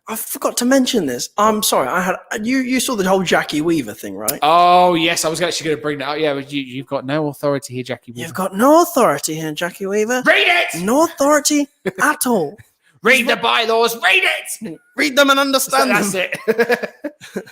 I forgot to mention this. I'm sorry. I had you saw the whole Jackie Weaver thing, right? Oh yes, I was actually going to bring that up. Yeah, but you've got no authority here, Jackie Weaver. You've got no authority here, Jackie Weaver. Read it. No authority at all. Read the bylaws. Read it. Read them and understand them. That's it.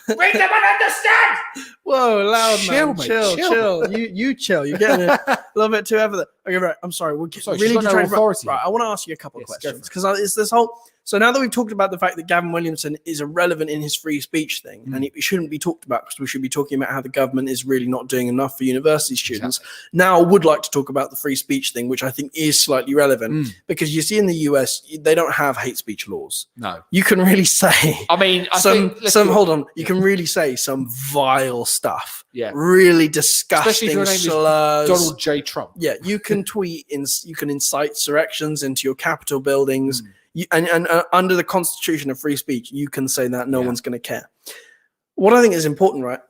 Read them and understand. Whoa, loud Chill, man. mate, Chill. chill. You chill. You're getting a little bit too ever. Okay, right. I'm sorry. We're Sorry, really she's got no authority. Right. I want to ask you a couple of Yes, questions because it's this whole. So now that we've talked about the fact that Gavin Williamson is irrelevant in his free speech thing, and it shouldn't be talked about because we should be talking about how the government is really not doing enough for university students. Exactly. Now I would like to talk about the free speech thing, which I think is slightly relevant because you see in the US, they don't have hate speech laws. No. You can really say, I mean, you can really say some vile stuff. Yeah. Really disgusting Especially if your name slurs. is Donald J. Trump. Yeah, you can tweet, you can incite insurrections into your Capitol buildings. And under the Constitution of free speech, you can say that no one's going to care. What I think is important, right?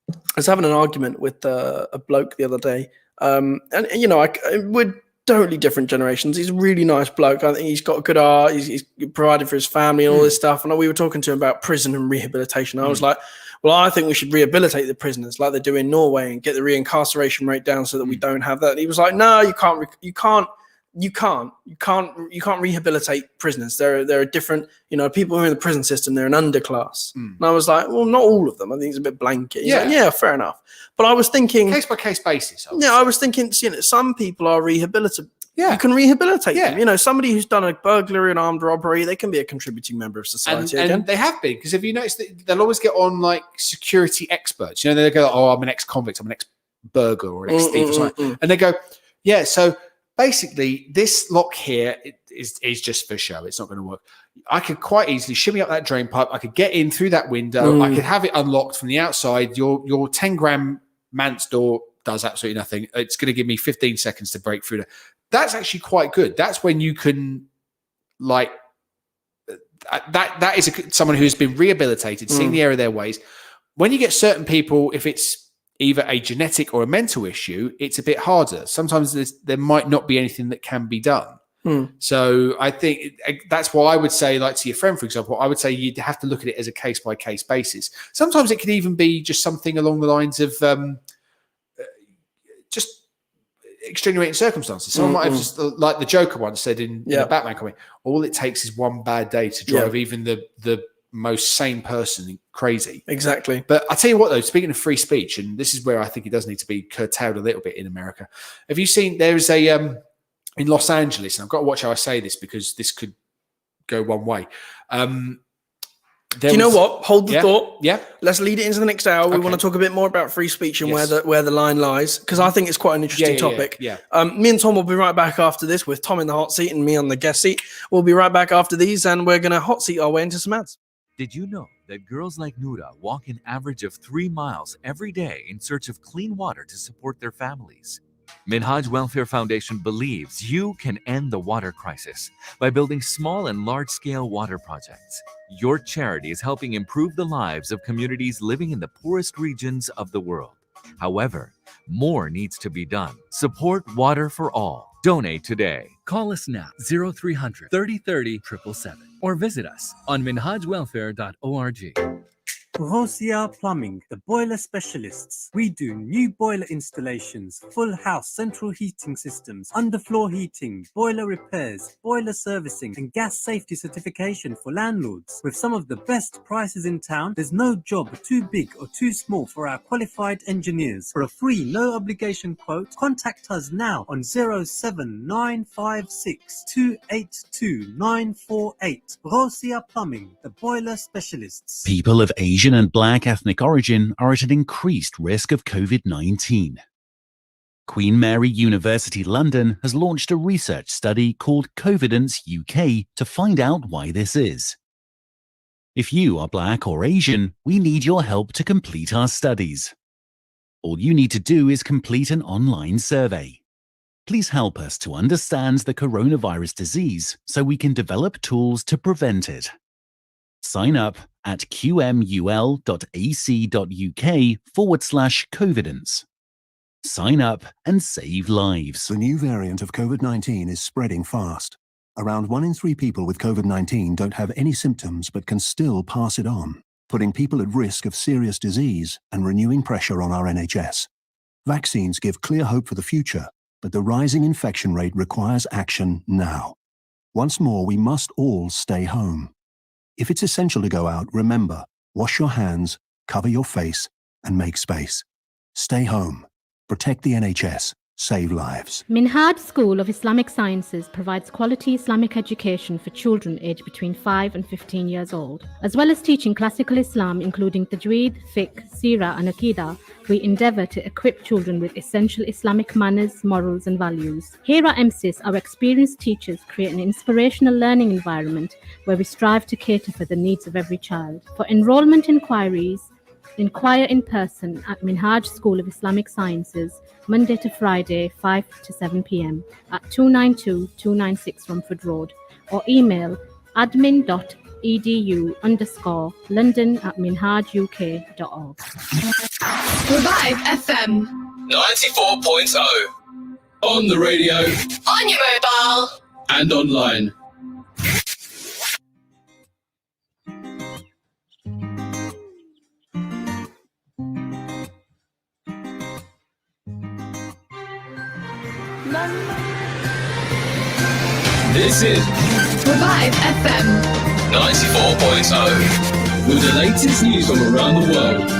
I was having an argument with a bloke the other day. And you know, we're totally different generations. He's a really nice bloke. I think he's got good art. He's provided for his family and all this stuff. And we were talking to him about prison and rehabilitation. I was like, well, I think we should rehabilitate the prisoners like they do in Norway and get the reincarceration rate down so that we don't have that. And he was like, no, you can't rehabilitate prisoners. There are different, people who are in the prison system, they're an underclass. And I was like, well, not all of them. I think it's a bit blanket. He's like, yeah, fair enough. But I was thinking case by case basis. I was thinking, some people are rehabilitable. Yeah. You can rehabilitate them. Somebody who's done a burglary and armed robbery, they can be a contributing member of society again. And they have been, because if you notice, they'll always get on like security experts. They go, oh, I'm an ex-convict, I'm an ex-burglar or an ex-thief or something. And they go, yeah, so basically this lock here is just for show. It's not going to work. I could quite easily shimmy up that drain pipe. I could get in through that window. I could have it unlocked from the outside. Your 10-gram manse door does absolutely nothing. It's going to give me 15 seconds to break through. That's actually quite good. That's when you can, like, that is someone who's been rehabilitated, seeing the error of their ways. When you get certain people, if it's either a genetic or a mental issue, it's a bit harder. Sometimes there might not be anything that can be done. So I think that's why I would say, like to your friend, for example, I would say you'd have to look at it as a case-by-case basis. Sometimes it could even be just something along the lines of just extenuating circumstances. Someone might have just, like the Joker once said in the Batman comic, all it takes is one bad day to drive even the most sane person crazy. Exactly. But I tell you what, though, speaking of free speech, and this is where I think it does need to be curtailed a little bit in America. Have you seen, there's a in Los Angeles, and I've got to watch how I say this because this could go one way. Do you know what? Hold the Yeah. thought. Yeah. Let's lead it into the next hour. We want to talk a bit more about free speech and where the line lies, because I think it's quite an interesting topic. Yeah. Me and Tom will be right back after this, with Tom in the hot seat and me on the guest seat. We'll be right back after these, and we're going to hot seat our way into some ads. Did you know that girls like Noura walk an average of 3 miles every day in search of clean water to support their families? Minhaj Welfare Foundation believes you can end the water crisis by building small and large-scale water projects. Your charity is helping improve the lives of communities living in the poorest regions of the world. However, more needs to be done. Support Water for All. Donate today. Call us now, 0300 3030 777, or visit us on minhajwelfare.org. Rosia Plumbing, the boiler specialists. We do new boiler installations, full house central heating systems, underfloor heating, boiler repairs, boiler servicing, and gas safety certification for landlords. With some of the best prices in town, there's no job too big or too small for our qualified engineers. For a free, no obligation quote, contact us now on 07956 282 948. Rosia Plumbing, the boiler specialists. People of Asian and Black ethnic origin are at an increased risk of COVID-19. Queen Mary University London has launched a research study called Covidence UK to find out why this is. If you are Black or Asian, we need your help to complete our studies. All you need to do is complete an online survey. Please help us to understand the coronavirus disease so we can develop tools to prevent it. Sign up at qmul.ac.uk/Covidence. Sign up and save lives. The new variant of COVID-19 is spreading fast. Around 1 in 3 people with COVID-19 don't have any symptoms but can still pass it on, putting people at risk of serious disease and renewing pressure on our NHS. Vaccines give clear hope for the future, but the rising infection rate requires action now. Once more, we must all stay home. If it's essential to go out, remember, wash your hands, cover your face, and make space. Stay home. Protect the NHS. Save lives. Minhaj School of Islamic Sciences provides quality Islamic education for children aged between 5 and 15 years old. As well as teaching classical Islam, including Tajweed, Fiqh, Seerah, and Aqidah, we endeavour to equip children with essential Islamic manners, morals, and values. Here at MSIS, our experienced teachers create an inspirational learning environment where we strive to cater for the needs of every child. For enrolment inquiries, inquire in person at Minhaj School of Islamic Sciences, Monday to Friday, 5 to 7 p.m. at 292-296 Romford Road, or email admin.edu_London@minhajuk.org. Revive FM 94.0. On the radio. on your mobile. And online. This is Revive FM 94.0 with the latest news from around the world.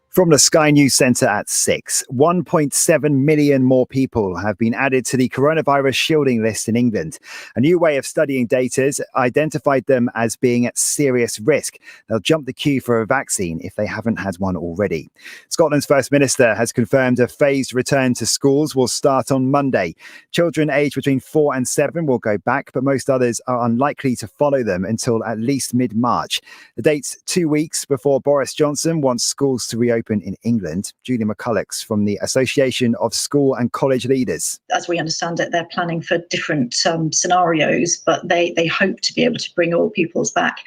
From the Sky News Centre at 6, 1.7 million more people have been added to the coronavirus shielding list in England. A new way of studying data has identified them as being at serious risk. They'll jump the queue for a vaccine if they haven't had one already. Scotland's First Minister has confirmed a phased return to schools will start on Monday. Children aged between 4 and 7 will go back, but most others are unlikely to follow them until at least mid-March. The date's 2 weeks before Boris Johnson wants schools to reopen in England. Julie McCulloch from the Association of School and College Leaders. As we understand it, they're planning for different scenarios, but they hope to be able to bring all pupils back.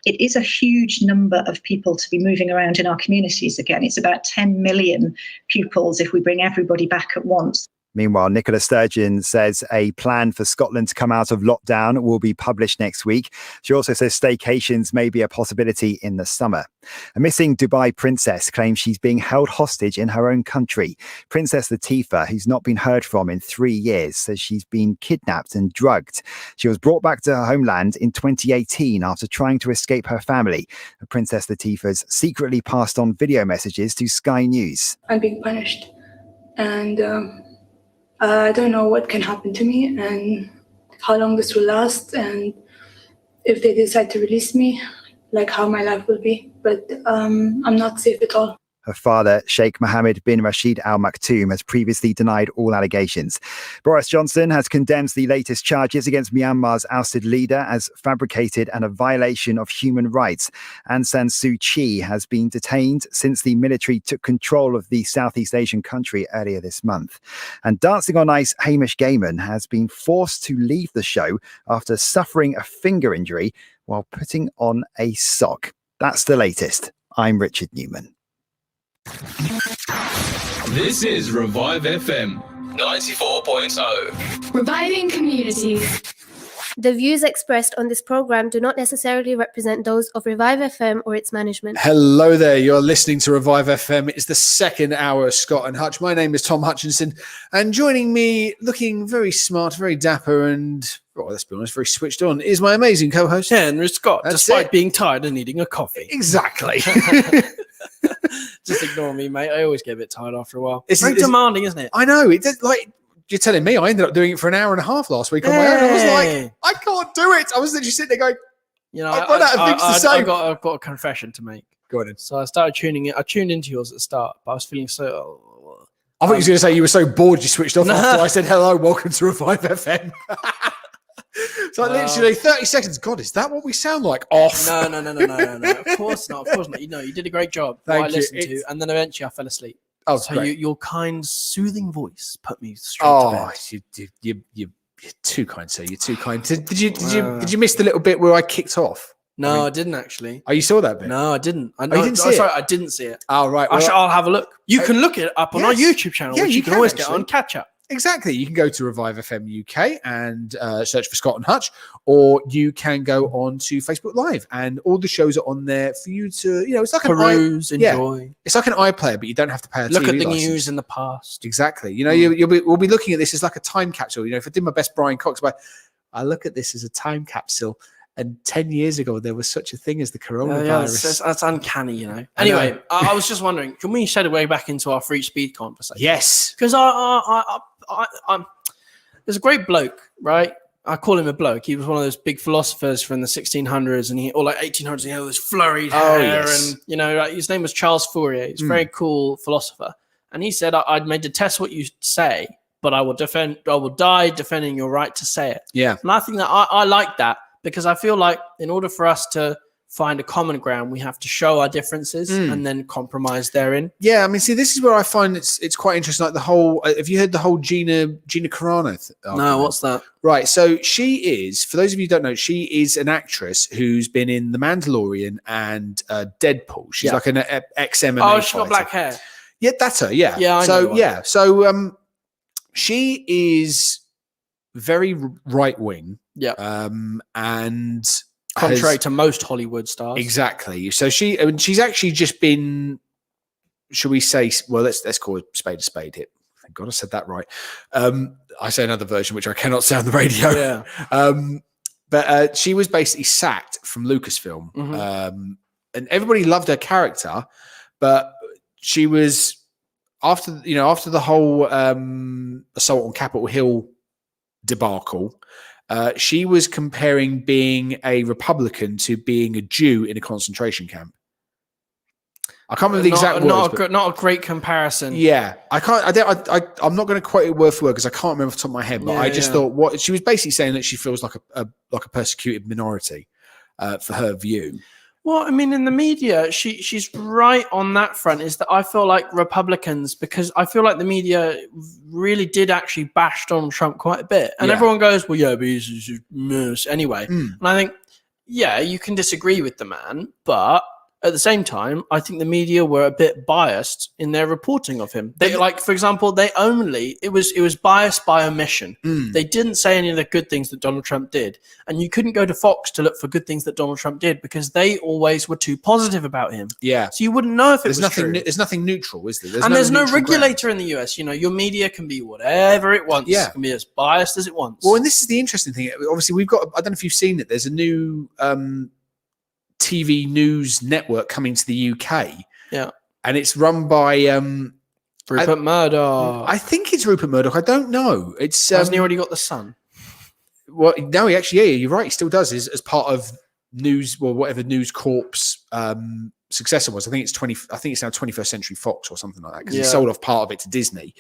It is a huge number of people to be moving around in our communities again. It's about 10 million pupils if we bring everybody back at once. Meanwhile, Nicola Sturgeon says a plan for Scotland to come out of lockdown will be published next week. She also says staycations may be a possibility in the summer. A missing Dubai princess claims she's being held hostage in her own country. Princess Latifah, who's not been heard from in 3 years, says she's been kidnapped and drugged. She was brought back to her homeland in 2018 after trying to escape her family. Princess Latifah's secretly passed on video messages to Sky News. I'm being punished, and I don't know what can happen to me and how long this will last, and if they decide to release me, like how my life will be. But I'm not safe at all. Her father, Sheikh Mohammed bin Rashid Al Maktoum, has previously denied all allegations. Boris Johnson has condemned the latest charges against Myanmar's ousted leader as fabricated and a violation of human rights. Aung San Suu Kyi has been detained since the military took control of the Southeast Asian country earlier this month. And Dancing on Ice Hamish Gaiman has been forced to leave the show after suffering a finger injury while putting on a sock. That's the latest. I'm Richard Newman. This is Revive FM 94.0. Reviving communities. The views expressed on this program do not necessarily represent those of Revive FM or its management. Hello there, you're listening to Revive FM. It's the second hour of Scott and Hutch. My name is Tom Hutchinson, and joining me, looking very smart, very dapper, and, well, let's be honest, very switched on, is my amazing co-host, Henry Scott, despite being tired and needing a coffee. Exactly. Just ignore me, mate. I always get a bit tired after a while. It's very demanding, isn't it? I know. It did, like, you're telling me I ended up doing it for an hour and a half last week on my own. I was like, I can't do it. I was literally sitting there going, I've run out of things to say. I've got a confession to make. Go on then. So I started tuning in. I tuned into yours at the start, but I was feeling so... I thought you were going to say you were so bored you switched off after I said, hello, welcome to Revive FM. So literally 30 seconds. God, is that what we sound like? Off. No. Of course not. You know, you did a great job. Thank I you. listened to, and then eventually I fell asleep. Oh, so great. your kind, soothing voice put me straight to bed. You're too kind, sir. You're too kind. Did you miss the little bit where I kicked off? No, I didn't actually. Oh, you saw that bit? No, I didn't. you didn't see it? Sorry, I didn't see it. Oh, right. Well, I'll have a look. You can look it up on our YouTube channel, which you can always get on Catch Up. Exactly. You can go to Revive FM UK and search for Scott and Hutch, or you can go on to Facebook Live, and all the shows are on there for you to, it's like peruse, enjoy. It's like an iPlayer, but you don't have to pay a Look TV at the license. news in the past. Exactly. We'll be looking at this as like a time capsule. If I did my best Brian Cox, but I look at this as a time capsule. And 10 years ago, there was such a thing as the coronavirus. That's uncanny, Anyway, I was just wondering, can we segue back into our free speed conversation? Yes. Because there's a great bloke, right? I call him a bloke. He was one of those big philosophers from the 1600s or like 1800s. And he had this flurried hair, and his name was Charles Fourier. He's a very cool philosopher, and he said, "I'd made to test what you say, but I will die defending your right to say it." Yeah, and I think that I like that. Because I feel like in order for us to find a common ground, we have to show our differences and then compromise therein. Yeah, I mean, see, this is where I find it's quite interesting. Like the whole, have you heard the whole Gina Carano? No, what's that? Right, so she is, for those of you who don't know, she is an actress who's been in The Mandalorian and Deadpool. She's like an ex-MMA Oh, she's got fighter. black hair. Yeah, that's her. Yeah, Yeah, I know her. So she is very right wing. Yeah. And contrary to most Hollywood stars. Exactly. So she's actually just been, should we say, well, let's call it a spade here. Thank God I said that right. I say another version, which I cannot say on the radio. Yeah. But she was basically sacked from Lucasfilm. Mm-hmm. And everybody loved her character, but she was, after the whole assault on Capitol Hill debacle, she was comparing being a Republican to being a Jew in a concentration camp. I can't remember the exact words. Not a great comparison. Yeah, I can't. I'm not going to quote it word for word because I can't remember off the top of my head. But I just thought what she was basically saying that she feels like a persecuted minority for her view. Well, I mean, in the media, she's right on that front. Is that I feel like Republicans, because I feel like the media really did actually bash Donald Trump quite a bit, and everyone goes, "Well, yeah, but he's anyway." And I think, yeah, you can disagree with the man, but at the same time, I think the media were a bit biased in their reporting of him. They, like, for example, it was biased by omission. They didn't say any of the good things that Donald Trump did. And you couldn't go to Fox to look for good things that Donald Trump did because they always were too positive about him. Yeah. So you wouldn't know if it was true. There's nothing neutral, is there? There's no regulator in the US. Your media can be whatever it wants. Yeah. It can be as biased as it wants. Well, and this is the interesting thing. Obviously, we've got, I don't know if you've seen it, there's a new TV news network coming to the UK. Yeah. And it's run by Rupert Murdoch. I think it's Rupert Murdoch. I don't know. It's hasn't he already got The Sun? Well, no, he actually, yeah, you're right. He still does, is as part of News, well, whatever News Corp's successor was. I think it's now 21st Century Fox or something like that, because he sold off part of it to Disney,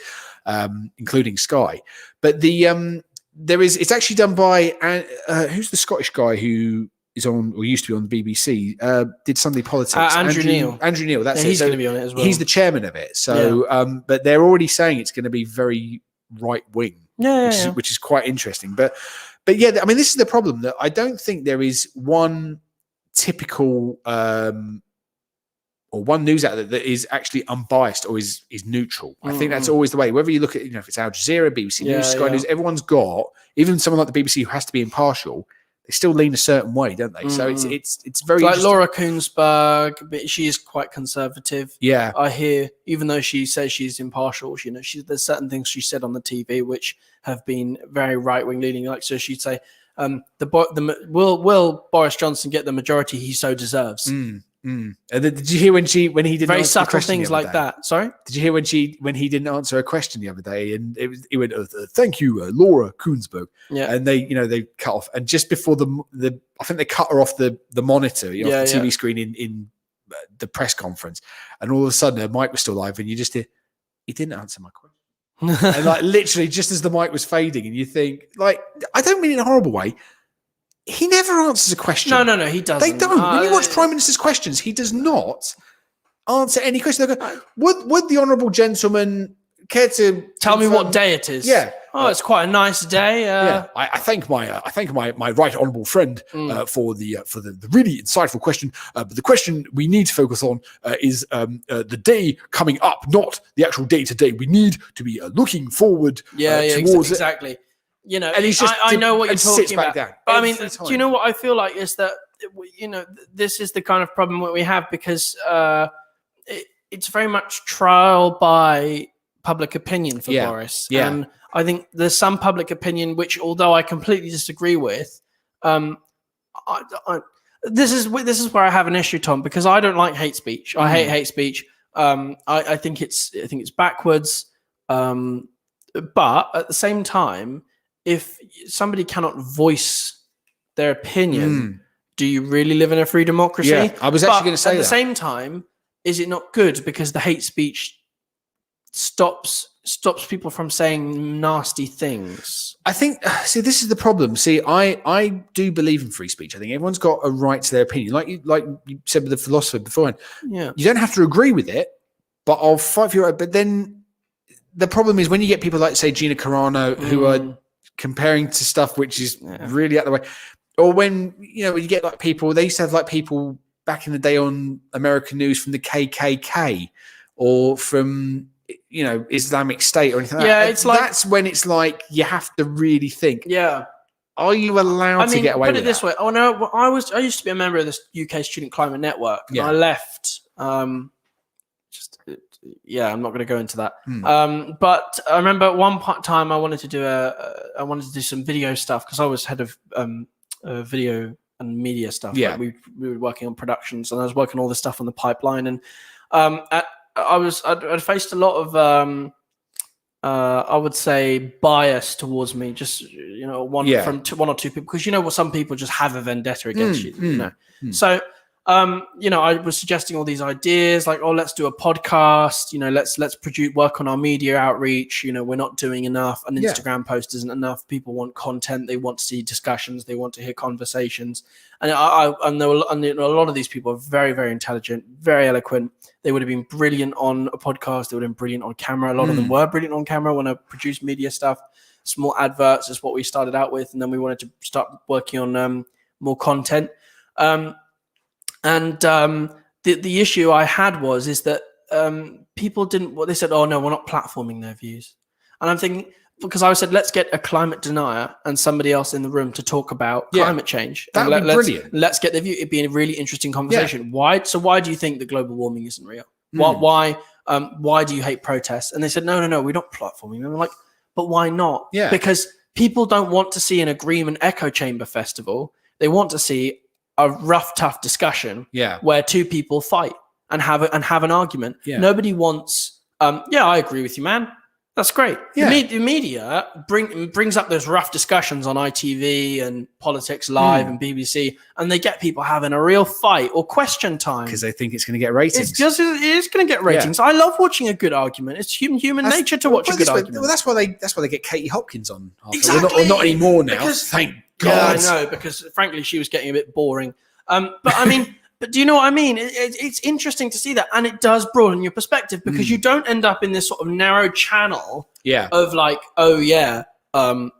including Sky. But it's actually done by who's the Scottish guy who is on, or used to be on the BBC, did Sunday Politics. Andrew Neil. Andrew Neil, that's it. He's going to be on it as well. He's the chairman of it. So, but they're already saying it's going to be very right wing, which is quite interesting. But yeah, I mean, this is the problem, that I don't think there is one typical or one news outlet that is actually unbiased or is neutral. I think that's always the way. Whether you look at, if it's Al Jazeera, BBC News, Sky News, everyone's got, even someone like the BBC who has to be impartial, they still lean a certain way, don't they? So it's very like Laura Koonsberg, but she is quite conservative. Yeah, I hear, even though she says she's impartial, there's certain things she said on the TV which have been very right wing leaning. Like, so she'd say, will Boris Johnson get the majority he so deserves? Did you hear when he didn't very answer subtle things like that? Sorry, did you hear when he didn't answer a question the other day, and he went, "Thank you, Laura Koonsberg." Yeah, and they cut off, and just before the I think they cut her off the monitor, off the TV screen in the press conference, and all of a sudden her mic was still live, and you just hear, "He didn't answer my question," and like literally just as the mic was fading, and you think, like, I don't mean it in a horrible way. He never answers a question. No, he doesn't. They don't. When you watch Prime Minister's questions, he does not answer any question. They go, would the honourable gentleman care to tell me what day it is? Yeah. Oh, it's quite a nice day. I thank my right honourable friend for the really insightful question. But the question we need to focus on is the day coming up, not the actual day today. We need to be looking forward. Towards exactly. You know, and he's just I know what you're sits talking back about. down But I mean, every time. do you know what I feel like is that, this is the kind of problem that we have, because it's very much trial by public opinion for Boris. Yeah. And I think there's some public opinion which, although I completely disagree with, this is where I have an issue, Tom, because I don't like hate speech. I hate hate speech. I think it's backwards. But at the same time, if somebody cannot voice their opinion, do you really live in a free democracy? Yeah, I was actually going to say at the that. same time, is it not good because the hate speech stops people from saying nasty things? I think, this is the problem. I do believe in free speech. I think everyone's got a right to their opinion. Like you said with the philosopher beforehand, you don't have to agree with it, but I'll fight for your right. But then the problem is when you get people like, say, Gina Carano, who are comparing to stuff which is really out of the way, or when you get like people, they used to have like people back in the day on American news from the KKK or from Islamic State or anything like that. It's like, that's when it's like you have to really think. Yeah. Are you allowed to get away with it this way? Oh no, I used to be a member of this UK Student Climate Network. And I left. I'm not going to go into that. But I remember at one time I wanted to do some video stuff, because I was head of video and media stuff. Yeah, like we were working on productions, and I was working all this stuff on the pipeline. And I'd faced a lot of I would say bias towards me. Just from one or two people, because some people just have a vendetta against you. So. I was suggesting all these ideas, like, let's do a podcast, let's work on our media outreach. We're not doing enough. An Instagram post isn't enough. People want content. They want to see discussions. They want to hear conversations. And I know a lot of these people are very, very intelligent, very eloquent. They would have been brilliant on a podcast. They would have been brilliant on camera. A lot of them were brilliant on camera when I produced media stuff. Small adverts is what we started out with. And then we wanted to start working on more content. And the issue I had is that people didn't. They said, "Oh no, we're not platforming their views." And I'm thinking, because I said, let's get a climate denier and somebody else in the room to talk about climate change. That would be brilliant. Let's get their view. It'd be a really interesting conversation. Why do you think that global warming isn't real? Why do you hate protests? And they said, no, we're not platforming them. I'm like, but why not? Yeah. Because people don't want to see an agreement echo chamber festival. They want to see a rough, tough discussion where two people fight and have an argument. Nobody wants, I agree with you, man. That's great. Yeah. The media brings up those rough discussions on ITV and Politics Live and BBC, and they get people having a real fight or question time because they think it's going to get ratings. It is going to get ratings. I love watching a good argument. It's human nature to watch a good argument. Well, that's why they get Katie Hopkins on. Exactly. Or not anymore now. Thank God. Yeah, I know, because frankly, she was getting a bit boring. But I mean. But do you know what I mean? It's interesting to see that, and it does broaden your perspective because you don't end up in this sort of narrow channel of like, oh yeah, I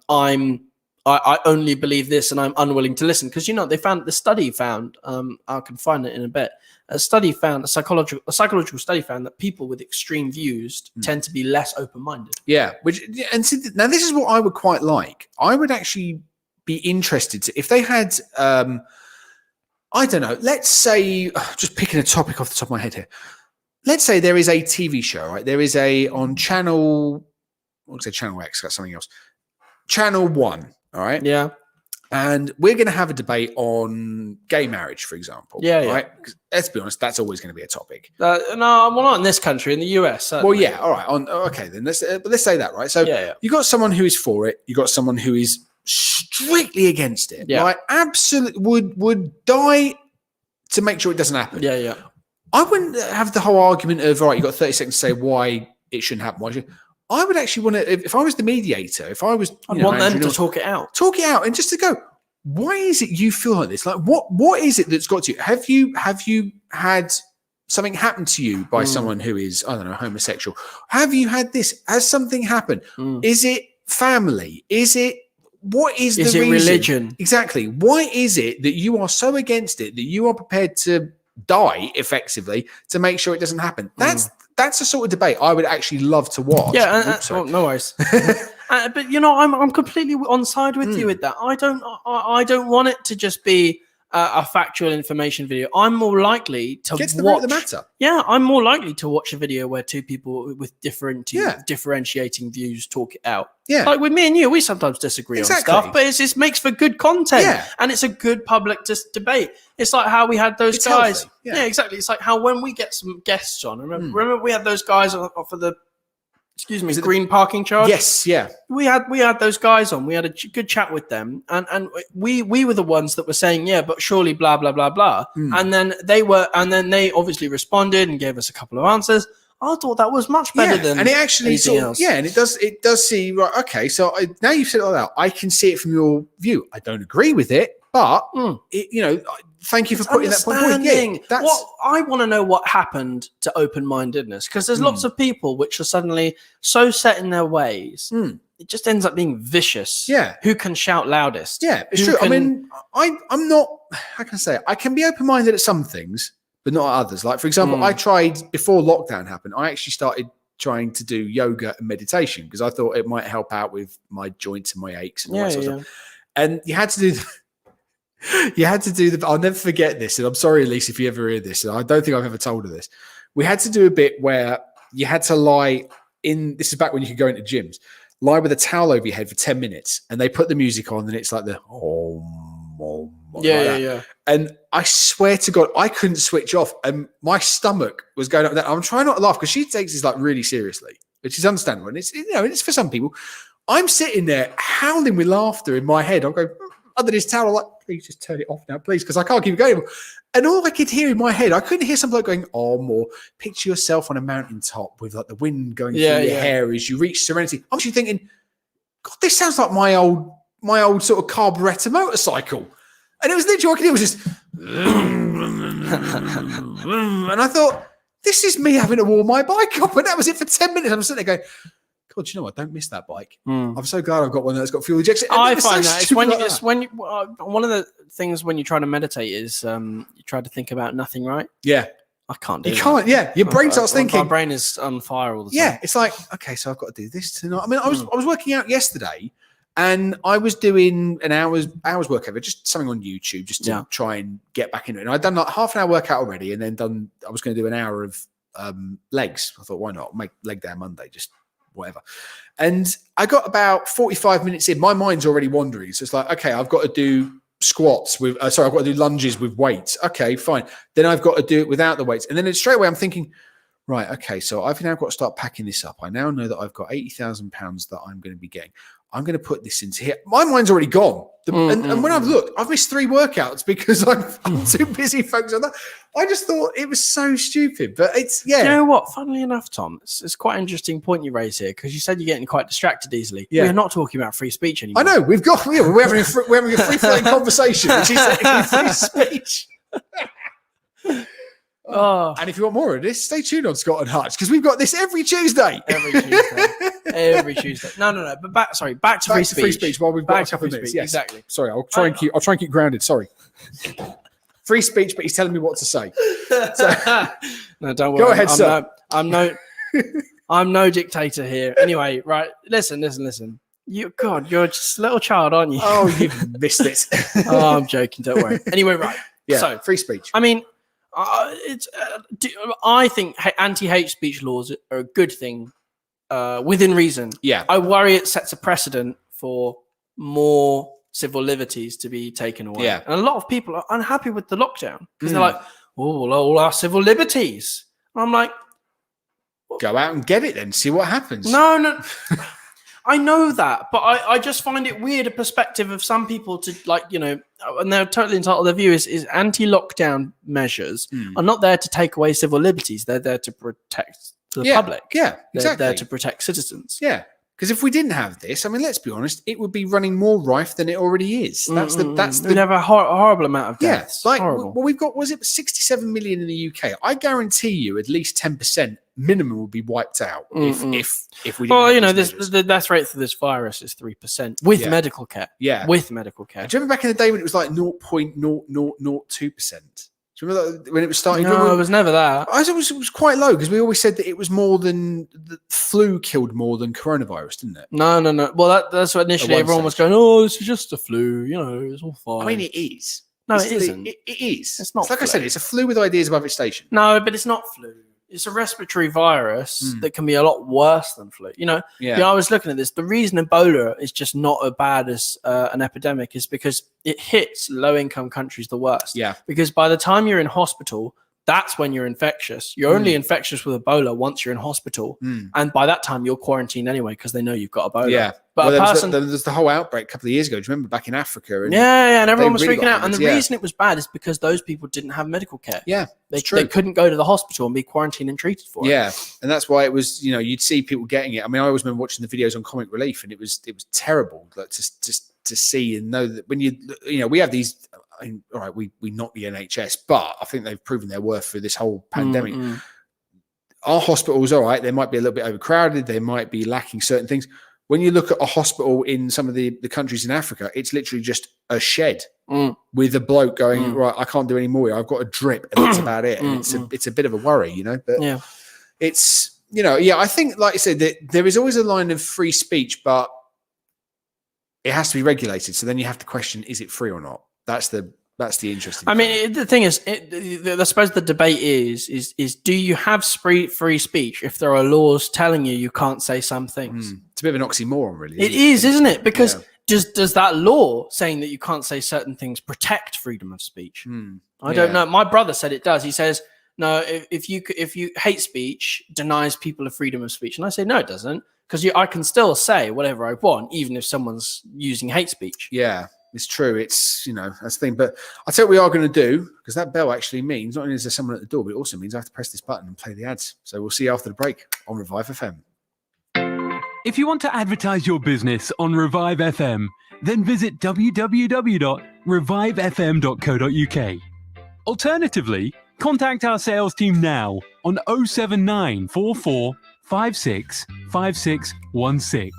only believe this and I'm unwilling to listen, because the study found I can find it in a bit. A psychological study found that people with extreme views tend to be less open-minded. Yeah, now this is what I would quite like. I would actually be interested to if they had. I don't know. Let's say, just picking a topic off the top of my head here. Let's say there is a TV show, right? There is on channel, channel X, got something else. Channel 1, all right? Yeah. And we're going to have a debate on gay marriage, for example. Yeah, right? Let's be honest, that's always going to be a topic. No, well, not in this country, in the US. Certainly. Well, yeah, all right. Okay, then let's say that, right? So you got someone who is for it. You got someone who is strictly against it. Yeah. Right? Absolutely would die to make sure it doesn't happen. Yeah, yeah. I wouldn't have the whole argument of, all right, you've got 30 seconds to say why it shouldn't happen. I would actually want to, if I was the mediator, if I was... I'd want them to talk it out. Talk it out and just to go, why is it you feel like this? Like, what is it that's got to you? Have you had something happen to you by someone who is, I don't know, homosexual? Have you had this? Has something happened? Is it family? What is the reason? Is it religion? Exactly. Why is it that you are so against it that you are prepared to die effectively to make sure it doesn't happen? That's the sort of debate I would actually love to watch. Yeah, no worries. But I'm completely on side with you with that. I don't want it to just be a factual information video. I'm more likely to get to the root of the matter. Yeah, I'm more likely to watch a video where two people with differentiating views talk it out. Yeah, like with me and you, we sometimes disagree on stuff, but it makes for good content, and it's a good public debate. It's like how we had those guys. Healthy. Yeah, exactly. It's like how when we get some guests on. Remember we had those guys for the. Green parking charge. Yes, yeah. We had those guys on. We had a good chat with them, and we were the ones that were saying, yeah, but surely blah blah blah blah. And then they obviously responded and gave us a couple of answers. I thought that was much better than and it actually anything else. Yeah, and it does see right. Okay, so now you've said it all out. I can see it from your view. I don't agree with it, but thank you for putting that point forward. Yeah, what I want to know what happened to open-mindedness, because there's lots of people which are suddenly so set in their ways. It just ends up being vicious. Yeah, who can shout loudest? Yeah, it's true. I mean, I'm not. How can I say it? I can be open-minded at some things, but not at others. Like, for example, I tried before lockdown happened. I actually started trying to do yoga and meditation because I thought it might help out with my joints and my aches and all that sort of stuff. And you had to do. I'll never forget this, and I'm sorry, Elise, if you ever hear this, and I don't think I've ever told her this. We had to do a bit where you had to lie in. This is back when you could go into gyms. Lie with a towel over your head for 10 minutes, and they put the music on, and it's like the yeah. And I swear to God, I couldn't switch off, and my stomach was going up. I'm trying not to laugh because she takes this like really seriously, which is understandable, and it's for some people. I'm sitting there howling with laughter in my head. I'm going under this towel, like, please just turn it off now, please, because I can't keep going anymore. And all I could hear in my head, I couldn't hear some bloke going, or picture yourself on a mountaintop with like the wind going through your hair as you reach serenity. I'm actually thinking, God, this sounds like my old sort of carburetor motorcycle. And it was literally all I could hear was just, and I thought, this is me having to warm my bike up. And that was it for 10 minutes. I'm sitting there going, God, you know what? Don't miss that bike. I'm so glad I've got one that's got fuel injection. I find that it's when one of the things when you're trying to meditate is you try to think about nothing, right? Yeah, I can't do. You can't. Yeah, your brain starts thinking. My brain is on fire all the time. Yeah, it's like, okay, so I've got to do this tonight. I mean, I was working out yesterday, and I was doing an hour's workout, just something on YouTube, just to try and get back into it. And I'd done like half an hour workout already, and then I was going to do an hour of legs. I thought, why not make leg day on Monday? Just whatever. And I got about 45 minutes in. My mind's already wandering. So it's like, okay, I've got to do squats with, I've got to do lunges with weights. Okay, fine. Then I've got to do it without the weights. And then straight away I'm thinking, right, okay, so I've now got to start packing this up. I now know that I've got £80,000 that I'm going to be getting. I'm going to put this into here. My mind's already gone. And when I've looked, I've missed 3 workouts because I'm too busy focusing on that. I just thought it was so stupid, but it's, yeah. Do you know what? Funnily enough, Tom, it's quite an interesting point you raise here because you said you're getting quite distracted easily. Yeah. We're not talking about free speech anymore. I know, we're having a free-flowing conversation, which is technically free speech. Oh. And if you want more of this, stay tuned on Scott and Hutch because we've got this every Tuesday. Every Tuesday. No. But back to free speech. Free speech while we've got a couple of minutes. Yes. Exactly. Sorry, I'll try and keep grounded. Sorry. Free speech, but he's telling me what to say. So, no, don't worry. Go ahead, sir. I'm no dictator here. Anyway, right. Listen. You're just a little child, aren't you? Oh, you've missed it. Oh, I'm joking. Don't worry. Anyway, right. Yeah. So free speech. I mean, I think anti-hate speech laws are a good thing within reason. Yeah. I worry it sets a precedent for more civil liberties to be taken away. Yeah. And a lot of people are unhappy with the lockdown because they're like, oh, all our civil liberties. And I'm like, go out and get it then. See what happens. No. I know that, but I just find it weird a perspective of some people to and they're totally entitled. Their view is anti-lockdown measures are not there to take away civil liberties. They're there to protect the public. Yeah, exactly. They're there to protect citizens. Yeah. Because if we didn't have this, I mean, let's be honest, it would be running more rife than it already is. We'd have a horrible amount of deaths. Yeah, horrible. Well, we've got, was it 67 million in the UK? I guarantee you at least 10% minimum will be wiped out if we didn't. Well, the death rate for this virus is 3% with medical care. Yeah. With medical care. Do you remember back in the day when it was like 0.0002%? Do you remember that when it was starting? No, it was never that. It was quite low because we always said that it was more than the flu killed more than coronavirus, didn't it? No. Well, that's what initially everyone was going, oh, this is just a flu. It's all fine. I mean, it is. No, it isn't. It is. It's not. Like I said, it's a flu with ideas above its station. No, but it's not flu. It's a respiratory virus that can be a lot worse than flu. I was looking at this. The reason Ebola is just not as bad as an epidemic is because it hits low-income countries the worst. Yeah. Because by the time you're in hospital, that's when you're infectious. You're only infectious with Ebola once you're in hospital. And by that time, you're quarantined anyway because they know you've got Ebola. Yeah. But there's the whole outbreak a couple of years ago. Do you remember back in Africa? And and everyone was really freaking out. And the reason it was bad is because those people didn't have medical care. Yeah, they couldn't go to the hospital and be quarantined and treated for it. Yeah, and that's why it was, you'd see people getting it. I mean, I always remember watching the videos on Comic Relief, and it was terrible to see and know that when we have these. All right, we knock the NHS, but I think they've proven their worth through this whole pandemic. Our hospitals, all right, they might be a little bit overcrowded. They might be lacking certain things. When you look at a hospital in some of the countries in Africa, it's literally just a shed with a bloke going, right, I can't do any more. I've got a drip, and that's about it. And it's a bit of a worry, But it's, I think, like I said, that there is always a line of free speech, but it has to be regulated. So then you have to question, is it free or not? That's the interesting. I mean, the thing is, I suppose the debate is do you have free speech if there are laws telling you can't say some things? It's a bit of an oxymoron, really. It is, isn't it? Because does that law saying that you can't say certain things protect freedom of speech? I don't know. My brother said it does. He says, no, if you hate speech denies people a freedom of speech, and I say no, it doesn't, because I can still say whatever I want, even if someone's using hate speech. Yeah. It's true. It's, that's the thing. But I'll tell you what we are going to do, because that bell actually means not only is there someone at the door, but it also means I have to press this button and play the ads. So we'll see you after the break on Revive FM. If you want to advertise your business on Revive FM, then visit www.revivefm.co.uk. Alternatively, contact our sales team now on 07944 56 5616.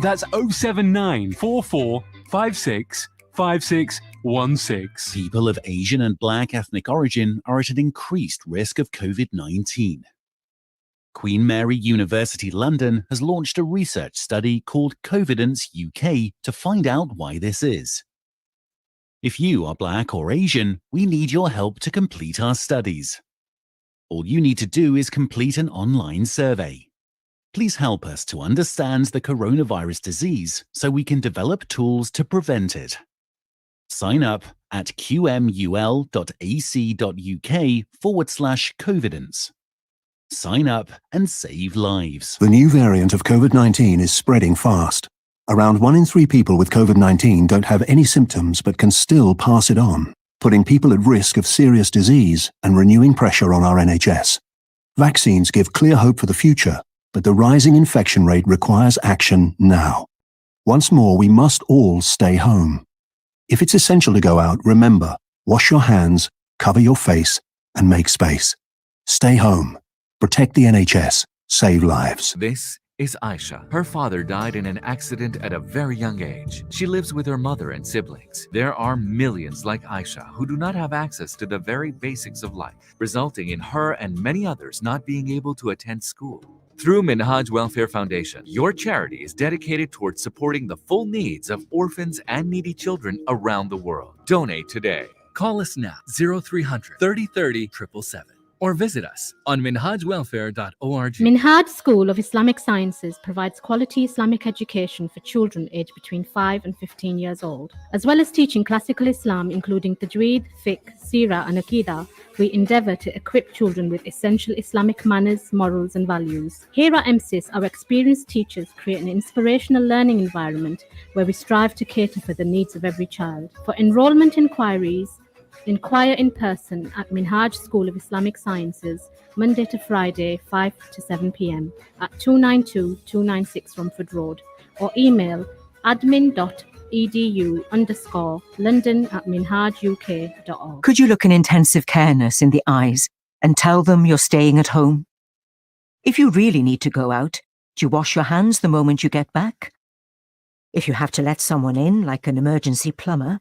That's 07944 56 5616. People of Asian and Black ethnic origin are at an increased risk of COVID-19. Queen Mary University London has launched a research study called Covidence UK to find out why this is. If you are Black or Asian, we need your help to complete our studies. All you need to do is complete an online survey. Please help us to understand the coronavirus disease so we can develop tools to prevent it. Sign up at qmul.ac.uk/Covidence. Sign up and save lives. The new variant of COVID-19 is spreading fast. Around 1 in 3 people with COVID-19 don't have any symptoms but can still pass it on, putting people at risk of serious disease and renewing pressure on our NHS. Vaccines give clear hope for the future, but the rising infection rate requires action now. Once more, we must all stay home. If it's essential to go out, remember, wash your hands, cover your face, and make space. Stay home. Protect the NHS. Save lives. This is Aisha. Her father died in an accident at a very young age. She lives with her mother and siblings. There are millions like Aisha who do not have access to the very basics of life, resulting in her and many others not being able to attend school. Through Minhaj Welfare Foundation, your charity is dedicated towards supporting the full needs of orphans and needy children around the world. Donate today. Call us now, 0300 30 30 777. Or visit us on minhajwelfare.org. Minhaj School of Islamic Sciences provides quality Islamic education for children aged between 5 and 15 years old. As well as teaching classical Islam, including Tajweed, Fiqh, Seerah, and Aqidah, we endeavor to equip children with essential Islamic manners, morals, and values. Here at MSIS, our experienced teachers create an inspirational learning environment where we strive to cater for the needs of every child. For enrollment inquiries, inquire in person at Minhaj School of Islamic Sciences, Monday to Friday, 5 to 7 p.m. at 292-296 Romford Road, or email admin.edu_London@minhajuk.org. Could you look an intensive care nurse in the eyes and tell them you're staying at home? If you really need to go out, do you wash your hands the moment you get back? If you have to let someone in, like an emergency plumber,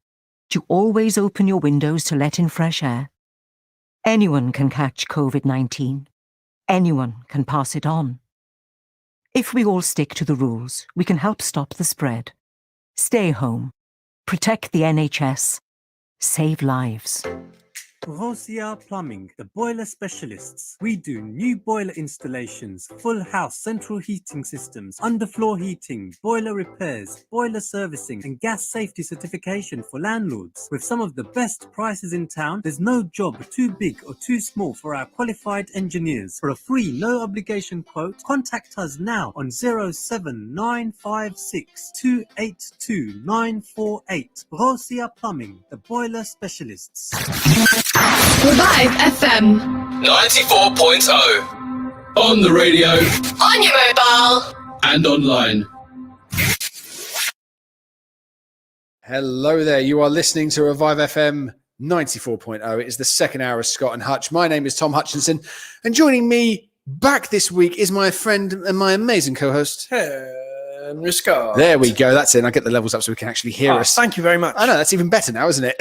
do you always open your windows to let in fresh air? Anyone can catch COVID-19. Anyone can pass it on. If we all stick to the rules, we can help stop the spread. Stay home. Protect the NHS. Save lives. Rosia Plumbing, the boiler specialists. We do new boiler installations, full house central heating systems, underfloor heating, boiler repairs, boiler servicing, and gas safety certification for landlords. With some of the best prices in town, there's no job too big or too small for our qualified engineers. For a free, no obligation quote, contact us now on 07956 282 948. Rosia Plumbing, the boiler specialists. Revive FM 94.0. On the radio. on your mobile. And online. Hello there. You are listening to Revive FM 94.0. It is the second hour of Scott and Hutch. My name is Tom Hutchinson, and joining me back this week is my friend and my amazing co-host, Henry Scott. There we go. That's it. And I get the levels up so we can actually hear us. Thank you very much. I know, that's even better now, isn't it?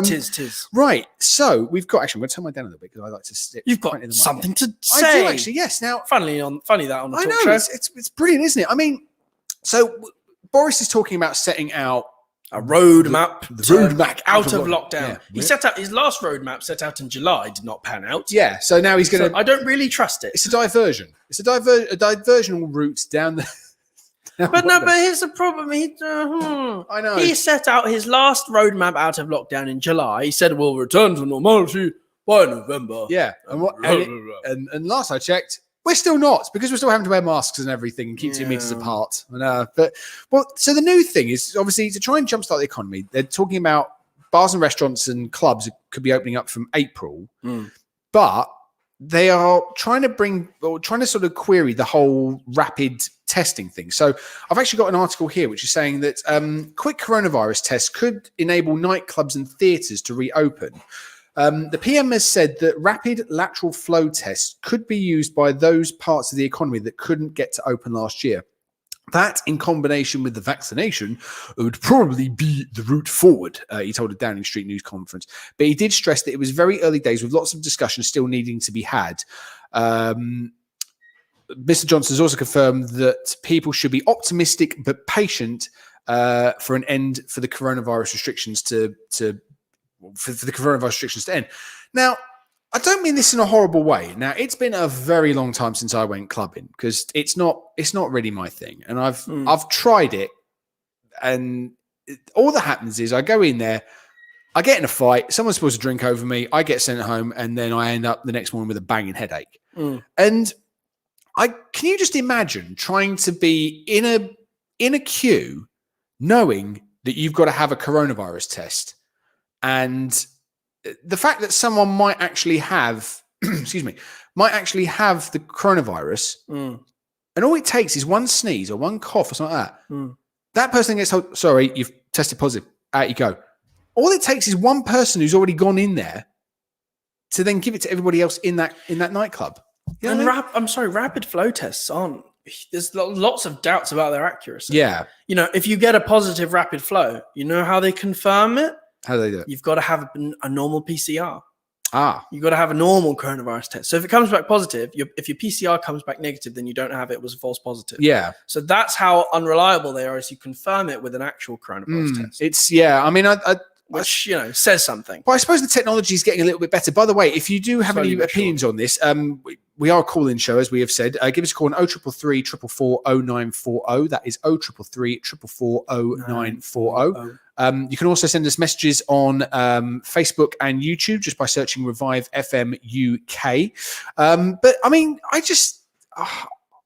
Tis. Right. So we've got, actually, I'm going to turn mine down a little bit because I like to sit. You've got something to say. I do actually, yes. Now, funny that on the I talk know, show. it's brilliant, isn't it? I mean, so Boris is talking about setting out a roadmap, out of lockdown. Yeah. He set out his last roadmap set out in July, did not pan out. Yeah, so now he's going to. I don't really trust it. It's a diversion. It's a diversional route down the. But here's the problem. I know. He set out his last roadmap out of lockdown in July. He said we'll return to normality by November. Yeah, and last I checked, we're still not, because we're still having to wear masks and everything and keep 2 meters apart. So the new thing is obviously to try and jumpstart the economy. They're talking about bars and restaurants and clubs could be opening up from April, but they are trying to sort of query the whole rapid testing thing. So I've actually got an article here which is saying that quick coronavirus tests could enable nightclubs and theatres to reopen. The PM has said that rapid lateral flow tests could be used by those parts of the economy that couldn't get to open last year. That, in combination with the vaccination, would probably be the route forward, he told a Downing Street news conference. But he did stress that it was very early days with lots of discussion still needing to be had. Mr. Johnson has also confirmed that people should be optimistic but patient for an end for the coronavirus restrictions to end. Now, I don't mean this in a horrible way. Now, it's been a very long time since I went clubbing because it's not really my thing. And I've tried it, and all that happens is I go in there, I get in a fight, someone's supposed to drink over me, I get sent home, and then I end up the next morning with a banging headache. And can you just imagine trying to be in a queue, knowing that you've got to have a coronavirus test, and the fact that someone might actually have, might actually have the coronavirus, and all it takes is one sneeze or one cough or something like that. That person gets told, "Sorry, you've tested positive. Out you go." All it takes is one person who's already gone in there to then give it to everybody else in that nightclub. You know what I mean? Rapid flow tests aren't. There's lots of doubts about their accuracy. Yeah. You know, if you get a positive rapid flow, you know how they confirm it? How do they do it? You've got to have a normal PCR. You've got to have a normal coronavirus test. So if it comes back positive, if your PCR comes back negative, then you don't have it. It was a false positive. Yeah. So that's how unreliable they are, is you confirm it with an actual coronavirus test. It's, yeah, I mean, which, you know, says something. Well, I suppose the technology is getting a little bit better. By the way, if you do have Slowly any but opinions on this, we are a call-in show, as we have said. Give us a call on 0333 444 0940. That is 0333 444 0940. You can also send us messages on Facebook and YouTube just by searching Revive FM UK. But I mean,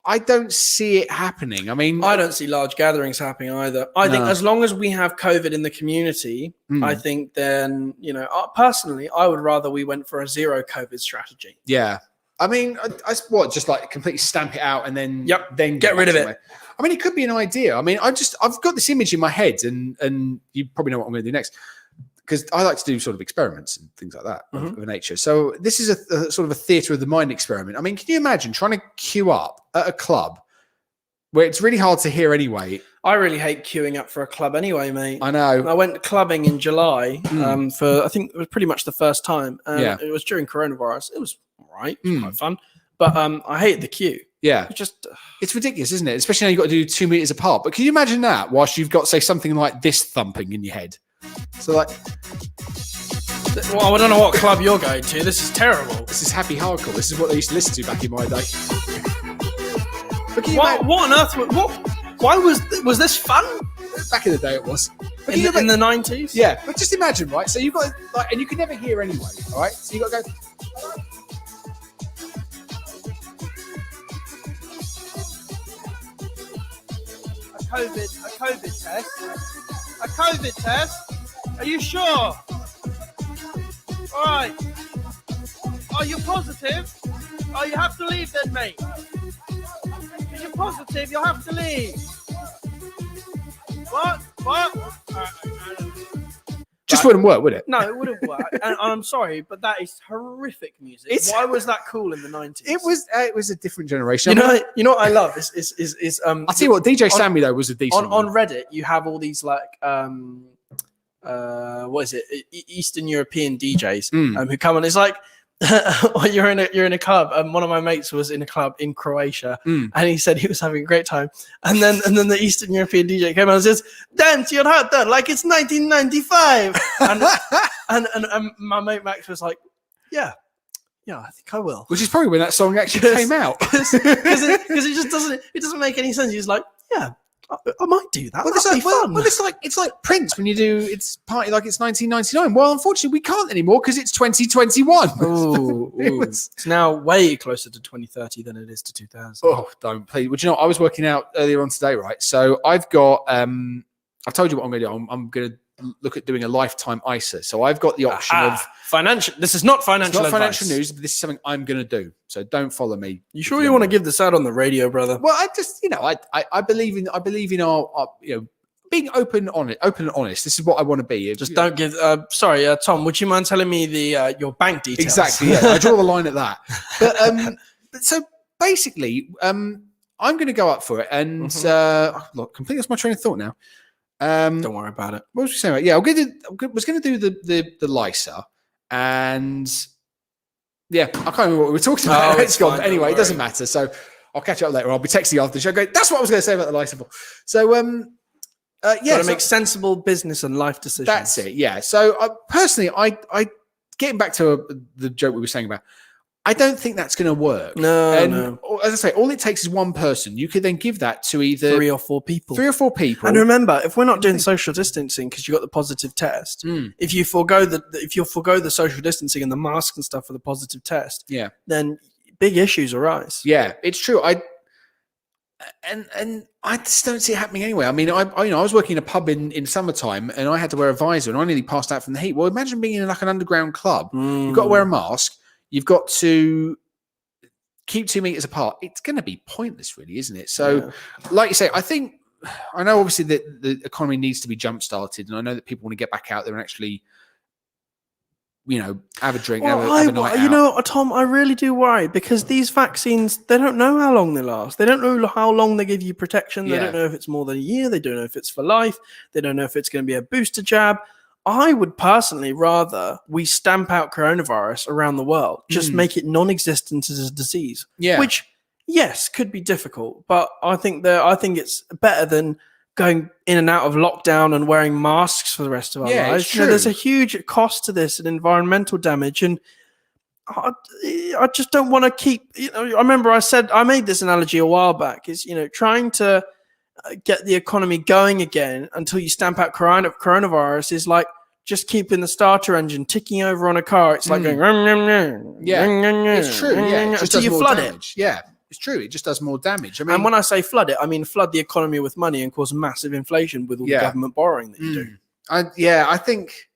I don't see it happening. I mean, I don't see large gatherings happening either. I think as long as we have COVID in the community, I think then, you know, personally, I would rather we went for a zero COVID strategy. Yeah. I mean, just like completely stamp it out and then then get rid of it. I mean, it could be an idea. I mean, I've got this image in my head, and you probably know what I'm going to do next, because I like to do sort of experiments and things like that of nature. So this is a sort of a theatre of the mind experiment. I mean, can you imagine trying to queue up at a club where it's really hard to hear anyway? I really hate queuing up for a club anyway, mate. I know. I went clubbing in July for, I think it was pretty much the first time. And it was during coronavirus. It was all right. It was quite fun. But I hated the queue. Yeah. It's ridiculous, isn't it? Especially now you've got to do 2 meters apart. But can you imagine that whilst you've got, say, something like this thumping in your head? So like... Well, I don't know what club you're going to. This is terrible. This is happy hardcore. This is what they used to listen to back in my day. What on earth? Why was this fun? Back in the day, it was. In the 90s? Yeah, but just imagine, right? So you've got, like, and you can never hear anyway, all right? So you've got to go... A COVID test? A COVID test? Are you sure? All right. Are you positive? Oh, you have to leave then, mate. If you're positive, you'll have to leave. What? Just wouldn't work, would it? No, it wouldn't work. And I'm sorry, but that is horrific music. Why was that cool in the 90s? It was a different generation. You know what I love is I'll tell you what, DJ Sammy though was a decent on Reddit. You have all these like what is it? Eastern European DJs who come on. It's like you're in a club. One of my mates was in a club in Croatia, and he said he was having a great time. And then the Eastern European DJ came out and says, "Dance your heart out like it's 1995." and my mate Max was like, "Yeah, I think I will." Which is probably when that song actually came out, because it doesn't make any sense. He's like, "Yeah, I might do that. Well, That'd be fun." Well, it's like Prince when you do it's party like it's 1999. Well, unfortunately, we can't anymore because it's 2021. It's now way closer to 2030 than it is to 2000. Oh, don't please. Well, you know, I was working out earlier on today, right? So I've got I've told you what I'm going to do. I'm going to look at doing a lifetime ISA. So I've got the option of financial. This is not financial. It's not advice. financial news, but this is something I'm going to do. So don't follow me. You sure you want to give this out on the radio, brother? Well, I just, I believe in our being open and honest. This is what I want to be. Just don't give. Sorry, Tom. Would you mind telling me your bank details? Exactly. Yeah, I draw the line at that. But so basically, I'm going to go up for it, and look, completely lost my train of thought now. Don't worry about it. What was we saying about? Yeah, I was going to do the LISA, and yeah, I can't remember what we were talking about. It's gone. Anyway, it doesn't matter. So I'll catch up later. I'll be texting you after the show. Going, that's what I was going to say about the LISA. So to make sensible business and life decisions. That's it. Yeah. So personally, I getting back to the joke we were saying about. I don't think that's going to work. No. As I say, all it takes is one person. You could then give that to either 3 or 4 people. 3 or 4 people. And remember, if we're not doing social distancing because you got the positive test, if you forego the social distancing and the mask and stuff for the positive test, then big issues arise. Yeah, it's true. And I just don't see it happening anyway. I mean, I was working in a pub in summertime, and I had to wear a visor, and I nearly passed out from the heat. Well, imagine being in like an underground club. You've got to wear a mask. You've got to keep 2 meters apart. It's going to be pointless, really, isn't it? So, like you say, I know obviously that the economy needs to be jump started, and I know that people want to get back out there and actually, have a drink, have a night out. Tom, I really do worry because these vaccines, they don't know how long they last. They don't know how long they give you protection. They don't know if it's more than a year. They don't know if it's for life. They don't know if it's going to be a booster jab. I would personally rather we stamp out coronavirus around the world, just make it non-existent as a disease. Yeah. Which, yes, could be difficult, but I think it's better than going in and out of lockdown and wearing masks for the rest of our lives. It's true. There's a huge cost to this and environmental damage, and I just don't want to keep. I remember I made this analogy a while back. Is trying to get the economy going again until you stamp out coronavirus is like just keeping the starter engine ticking over on a car. It's like going, it's true. Yeah, until you flood it. Yeah. It's true. It just does more damage. I mean, and when I say flood it, I mean flood the economy with money and cause massive inflation with all the government borrowing that you do. I think.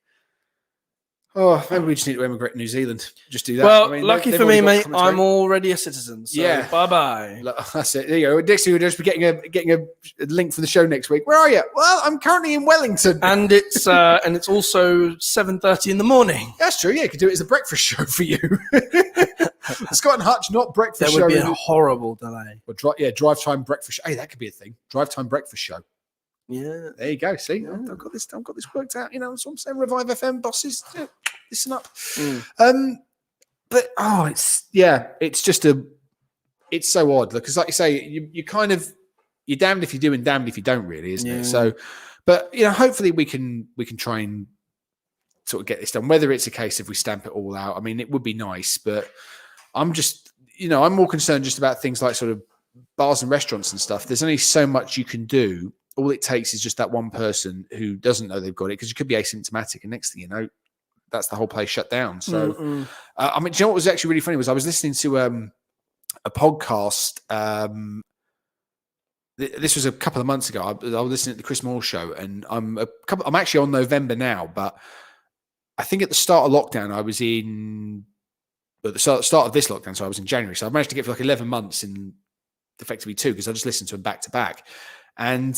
Oh, maybe we just need to emigrate to New Zealand. Just do that. Well, lucky for me, mate, I'm already a citizen. So bye-bye. That's it. There you go. Dixie will just be getting a link for the show next week. Where are you? Well, I'm currently in Wellington, and it's also 7:30 in the morning. That's true. Yeah, you could do it as a breakfast show for you. Scott and Hutch, not breakfast show. There would be a horrible delay. Well, drive time breakfast show. Hey, that could be a thing. Drive time breakfast show. Yeah, there you go. See, I've got this worked out. That's what I'm saying. Revive FM bosses, listen up. But it's just it's so odd because, like you say, you're damned if you do and damned if you don't, really, isn't it? So, but hopefully we can try and sort of get this done. Whether it's a case if we stamp it all out, I mean, it would be nice, but I'm just, I'm more concerned just about things like sort of bars and restaurants and stuff. There's only so much you can do. All it takes is just that one person who doesn't know they've got it, because you could be asymptomatic, and next thing you know, that's the whole place shut down. So, I mean, do you know what was actually really funny was I was listening to a podcast. This was a couple of months ago. I was listening to the Chris Moore show, and I'm actually on November now, but I think at the start of lockdown, I was in. At the start of this lockdown, so I was in January. So I've managed to get for like 11 months in effectively 2, because I just listened to them back to back. And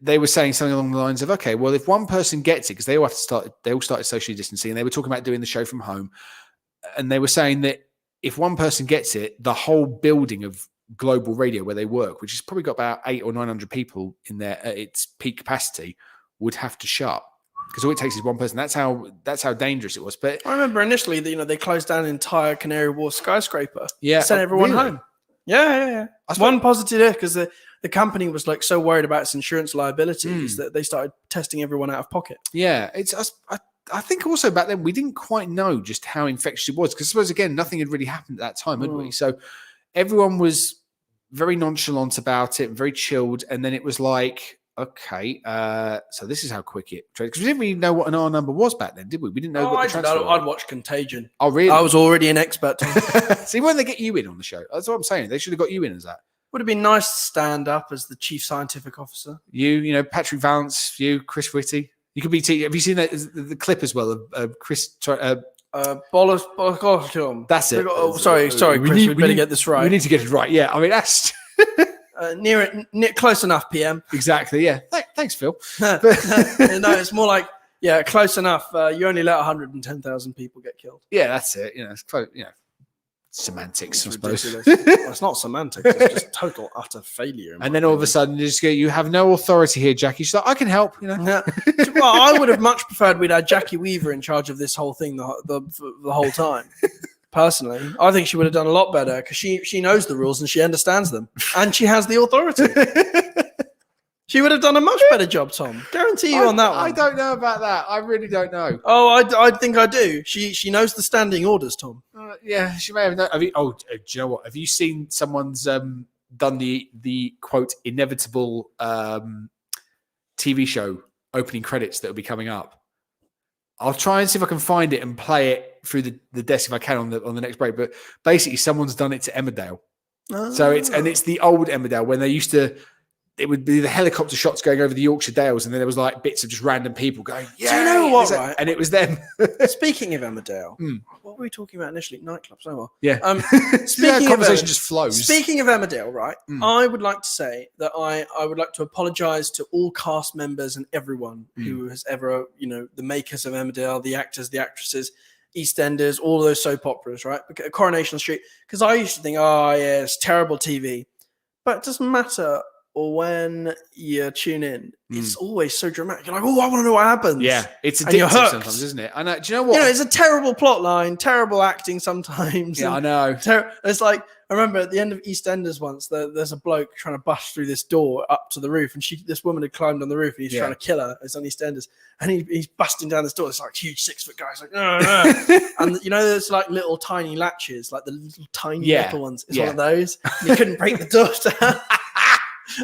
they were saying something along the lines of, okay, well, if one person gets it, because they all started socially distancing, and they were talking about doing the show from home. And they were saying that if one person gets it, the whole building of Global Radio where they work, which has probably got about 800 or 900 people in there at its peak capacity, would have to shut. Because all it takes is one person. That's how dangerous it was. But I remember initially, they closed down an entire Canary Wharf skyscraper. Yeah, sent everyone really? home. Yeah. One positive there, because the company was like so worried about its insurance liabilities that they started testing everyone out of pocket. Yeah, I think also back then we didn't quite know just how infectious it was, because I suppose again nothing had really happened at that time, had we? So everyone was very nonchalant about it, very chilled, and then it was like, okay, so this is how quick it traded, because we didn't really know what an R number was back then, did we? We didn't know what the transfer was. I'd watch Contagion. Oh, really? I was already an expert. See, when they get you in on the show, that's what I'm saying. They should have got you in as that. Would have been nice to stand up as the chief scientific officer. You Patrick Vallance, Chris Whitty. You could be. Have you seen the clip as well of Chris? Bolos. That's it. Sorry, Chris. We better get this right. We need to get it right. Yeah, I mean that's near close enough. PM. Exactly. Yeah. Thanks, Phil. No, it's more like close enough. You only let 110,000 people get killed. Yeah, that's it. It's close. Semantics, I suppose. Well, it's not semantics. It's just total utter failure. And then all of a sudden, you have no authority here, Jackie. She's like, I can help. Yeah. Well, I would have much preferred we'd had Jackie Weaver in charge of this whole thing the whole time. Personally, I think she would have done a lot better, because she knows the rules and she understands them, and she has the authority. She would have done a much better job, Tom. Guarantee you on that one. I don't know about that. I really don't know. Oh, I think I do. She knows the standing orders, Tom. Yeah, she may have known. Do you know what? Have you seen someone's done the quote inevitable TV show opening credits that will be coming up? I'll try and see if I can find it and play it through the desk if I can on the next break. But basically, someone's done it to Emmerdale. So it's the old Emmerdale when they used to. It would be the helicopter shots going over the Yorkshire Dales, and then there was like bits of just random people going, "Yeah." Do you know what? Right? And it was them. Speaking of Emmerdale, what were we talking about initially? Nightclubs. Oh well. Yeah. Speaking conversation just flows. Speaking of Emmerdale, right? I would like to say that I would like to apologise to all cast members and everyone who has ever, the makers of Emmerdale, the actors, the actresses, EastEnders, all those soap operas, right? Coronation Street. Because I used to think, it's terrible TV, but it doesn't matter. Or when you tune in, it's always so dramatic. You're like, I want to know what happens. Yeah, it's and you're addictive hooked. sometimes, isn't it? I know. Do you know what? It's a terrible plot line, terrible acting sometimes. Yeah, I know. It's like, I remember at the end of EastEnders once, there's a bloke trying to bust through this door up to the roof, and this woman had climbed on the roof, and he's trying to kill her. It's on EastEnders, and he's busting down this door. It's like huge 6-foot guy. It's like, and there's like little tiny latches, like the little tiny metal ones. It's one of those. And he couldn't break the door down.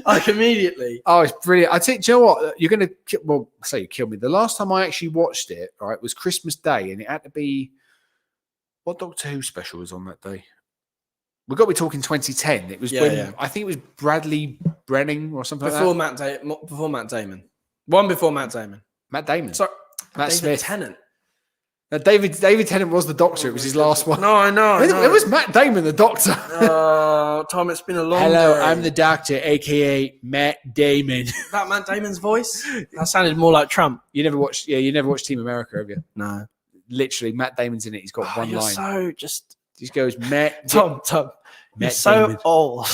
Like immediately. Oh, it's brilliant. I think, do you know what? You're going to, say you killed me. The last time I actually watched it, right, was Christmas Day, and it had to be, what Doctor Who special was on that day? We've got to be talking 2010. It was I think it was Bradley Brenning or something before like that. Before Matt Damon. One before Matt Damon. Matt Damon. Sorry. Matt David Smith. Tennant. Now, David Tennant was the Doctor. It was his last one. No, I know. It was Matt Damon, the Doctor. Tom, it's been a long Hello, day. I'm the Doctor, a.k.a. Matt Damon. That Matt Damon's voice? That sounded more like Trump. You never watched Team America, have you? No. Literally, Matt Damon's in it. He's got one you're line. So just goes, Matt. Tom, Matt you're so Damon. old.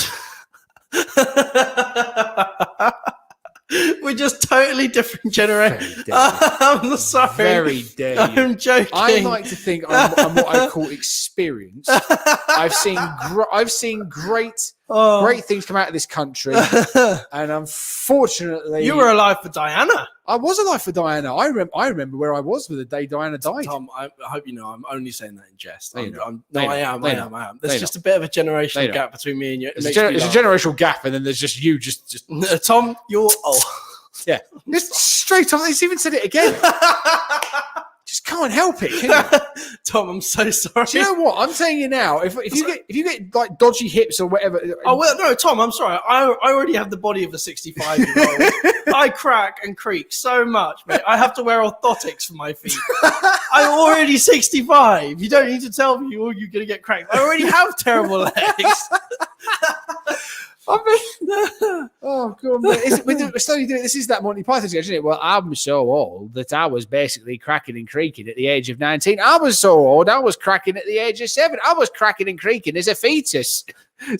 We're just totally different generation. I'm sorry. Very dare you. I'm joking. I like to think I'm what I call experienced. I've seen great things come out of this country, and unfortunately, you were alive for Diana. I was alive for Diana. I remember where I was the day Diana died. Tom, I hope you know I'm only saying that in jest. I am. They There's just a bit of a generational gap between me and you. There's a generational gap, and then there's just you. Just Tom, you're old. Yeah, just straight on. He's even said it again. Just can't help it, can you? Tom, I'm so sorry. Do you know what I'm telling you now? If you get like dodgy hips or whatever. Oh well, no, Tom, I'm sorry. I already have the body of a 65-year-old. I crack and creak so much, mate. I have to wear orthotics for my feet. I'm already 65. You don't need to tell me you're going to get cracked. I already have terrible legs. Oh god, we're slowly doing this. Is that Monty Python sketch, isn't it? Well, I'm so old that I was basically cracking and creaking at the age of 19. I was so old, I was cracking at the age of 7. I was cracking and creaking as a fetus. And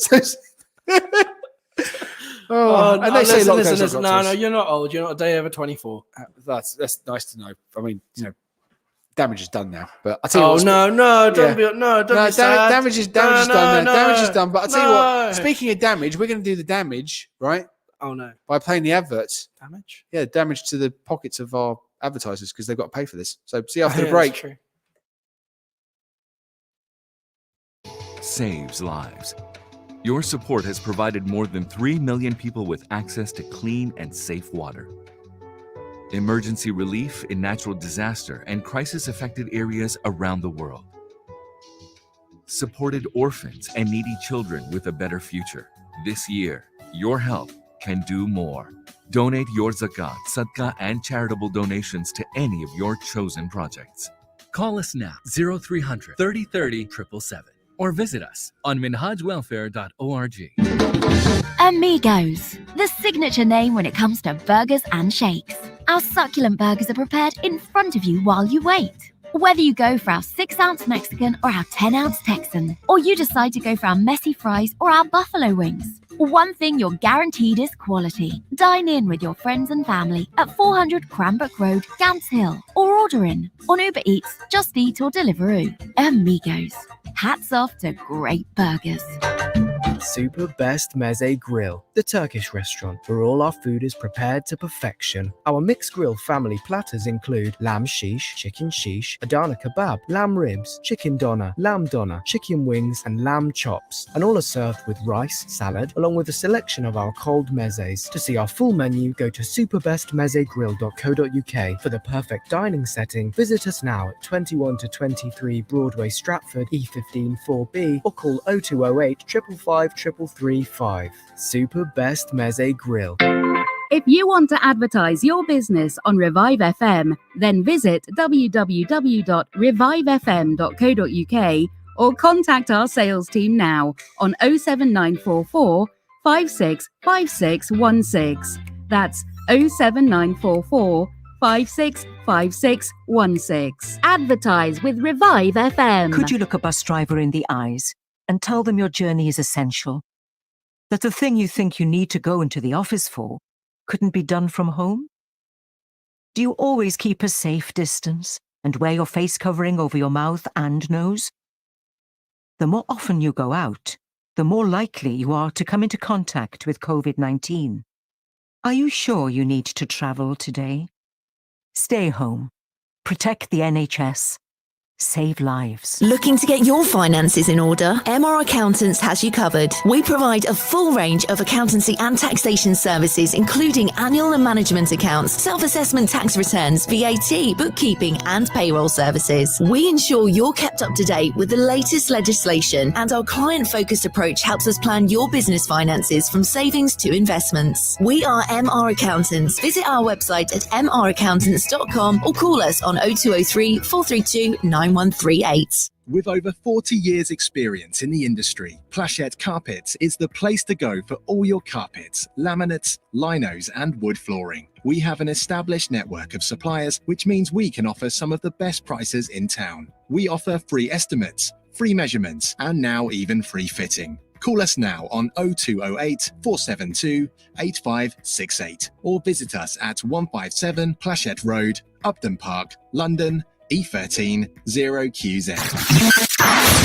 they say listen. No, you're not old. You're not a day over 24. That's nice to know. I mean, damage is done now. But I tell you don't be sad. Damage is done. Damage is done. But I tell you what. Speaking of damage, we're going to do the damage, right? Oh no! By playing the adverts. Damage? Yeah, damage to the pockets of our advertisers because they've got to pay for this. So see you after the break. Saves lives. Your support has provided more than 3 million people with access to clean and safe water. Emergency relief in natural disaster and crisis-affected areas around the world. Supported orphans and needy children with a better future. This year, your help can do more. Donate your zakat, sadaqah, and charitable donations to any of your chosen projects. Call us now, 0300 3030 777, or visit us on minhajwelfare.org. Amigos, the signature name when it comes to burgers and shakes. Our succulent burgers are prepared in front of you while you wait. Whether you go for our 6-ounce Mexican or our 10-ounce Texan, or you decide to go for our messy fries or our buffalo wings, one thing you're guaranteed is quality. Dine in with your friends and family at 400 Cranbrook Road, Gants Hill, or order in on Uber Eats, Just Eat or Deliveroo. Amigos, hats off to great burgers. Super Best Meze Grill, the Turkish restaurant where all our food is prepared to perfection. Our mixed grill family platters include lamb shish, chicken shish, Adana kebab, lamb ribs, chicken doner, chicken wings, and lamb chops. And all are served with rice, salad, along with a selection of our cold mezes. To see our full menu, go to superbestmezegrill.co.uk. For the perfect dining setting, visit us now at 21 to 23 Broadway, Stratford, E15 4B, or call 0208 555 3335. Super Best Meze Grill. If you want to advertise your business on Revive FM, then visit www.revivefm.co.uk or contact our sales team now on 07944 565616. That's 07944 565616. Advertise with Revive FM. Could you look a bus driver in the eyes and tell them your journey is essential? That the thing you think you need to go into the office for couldn't be done from home? Do you always keep a safe distance and wear your face covering over your mouth and nose? The more often you go out, the more likely you are to come into contact with COVID-19. Are you sure you need to travel today? Stay home. Protect the NHS. Save lives. Looking to get your finances in order? MR Accountants has you covered. We provide a full range of accountancy and taxation services, including annual and management accounts, self-assessment tax returns, VAT, bookkeeping, and payroll services. We ensure you're kept up to date with the latest legislation, and our client-focused approach helps us plan your business finances from savings to investments. We are MR Accountants. Visit our website at mraccountants.com or call us on 0203 432 9138. With over 40 years experience in the industry, Plachette Carpets is the place to go for all your carpets, laminates, linos and wood flooring. We have an established network of suppliers, which means we can offer some of the best prices in town. We offer free estimates, free measurements and now even free fitting. Call us now on 0208 472 8568 or visit us at 157 Plachette Road, Upton Park, London, E13 0QZ.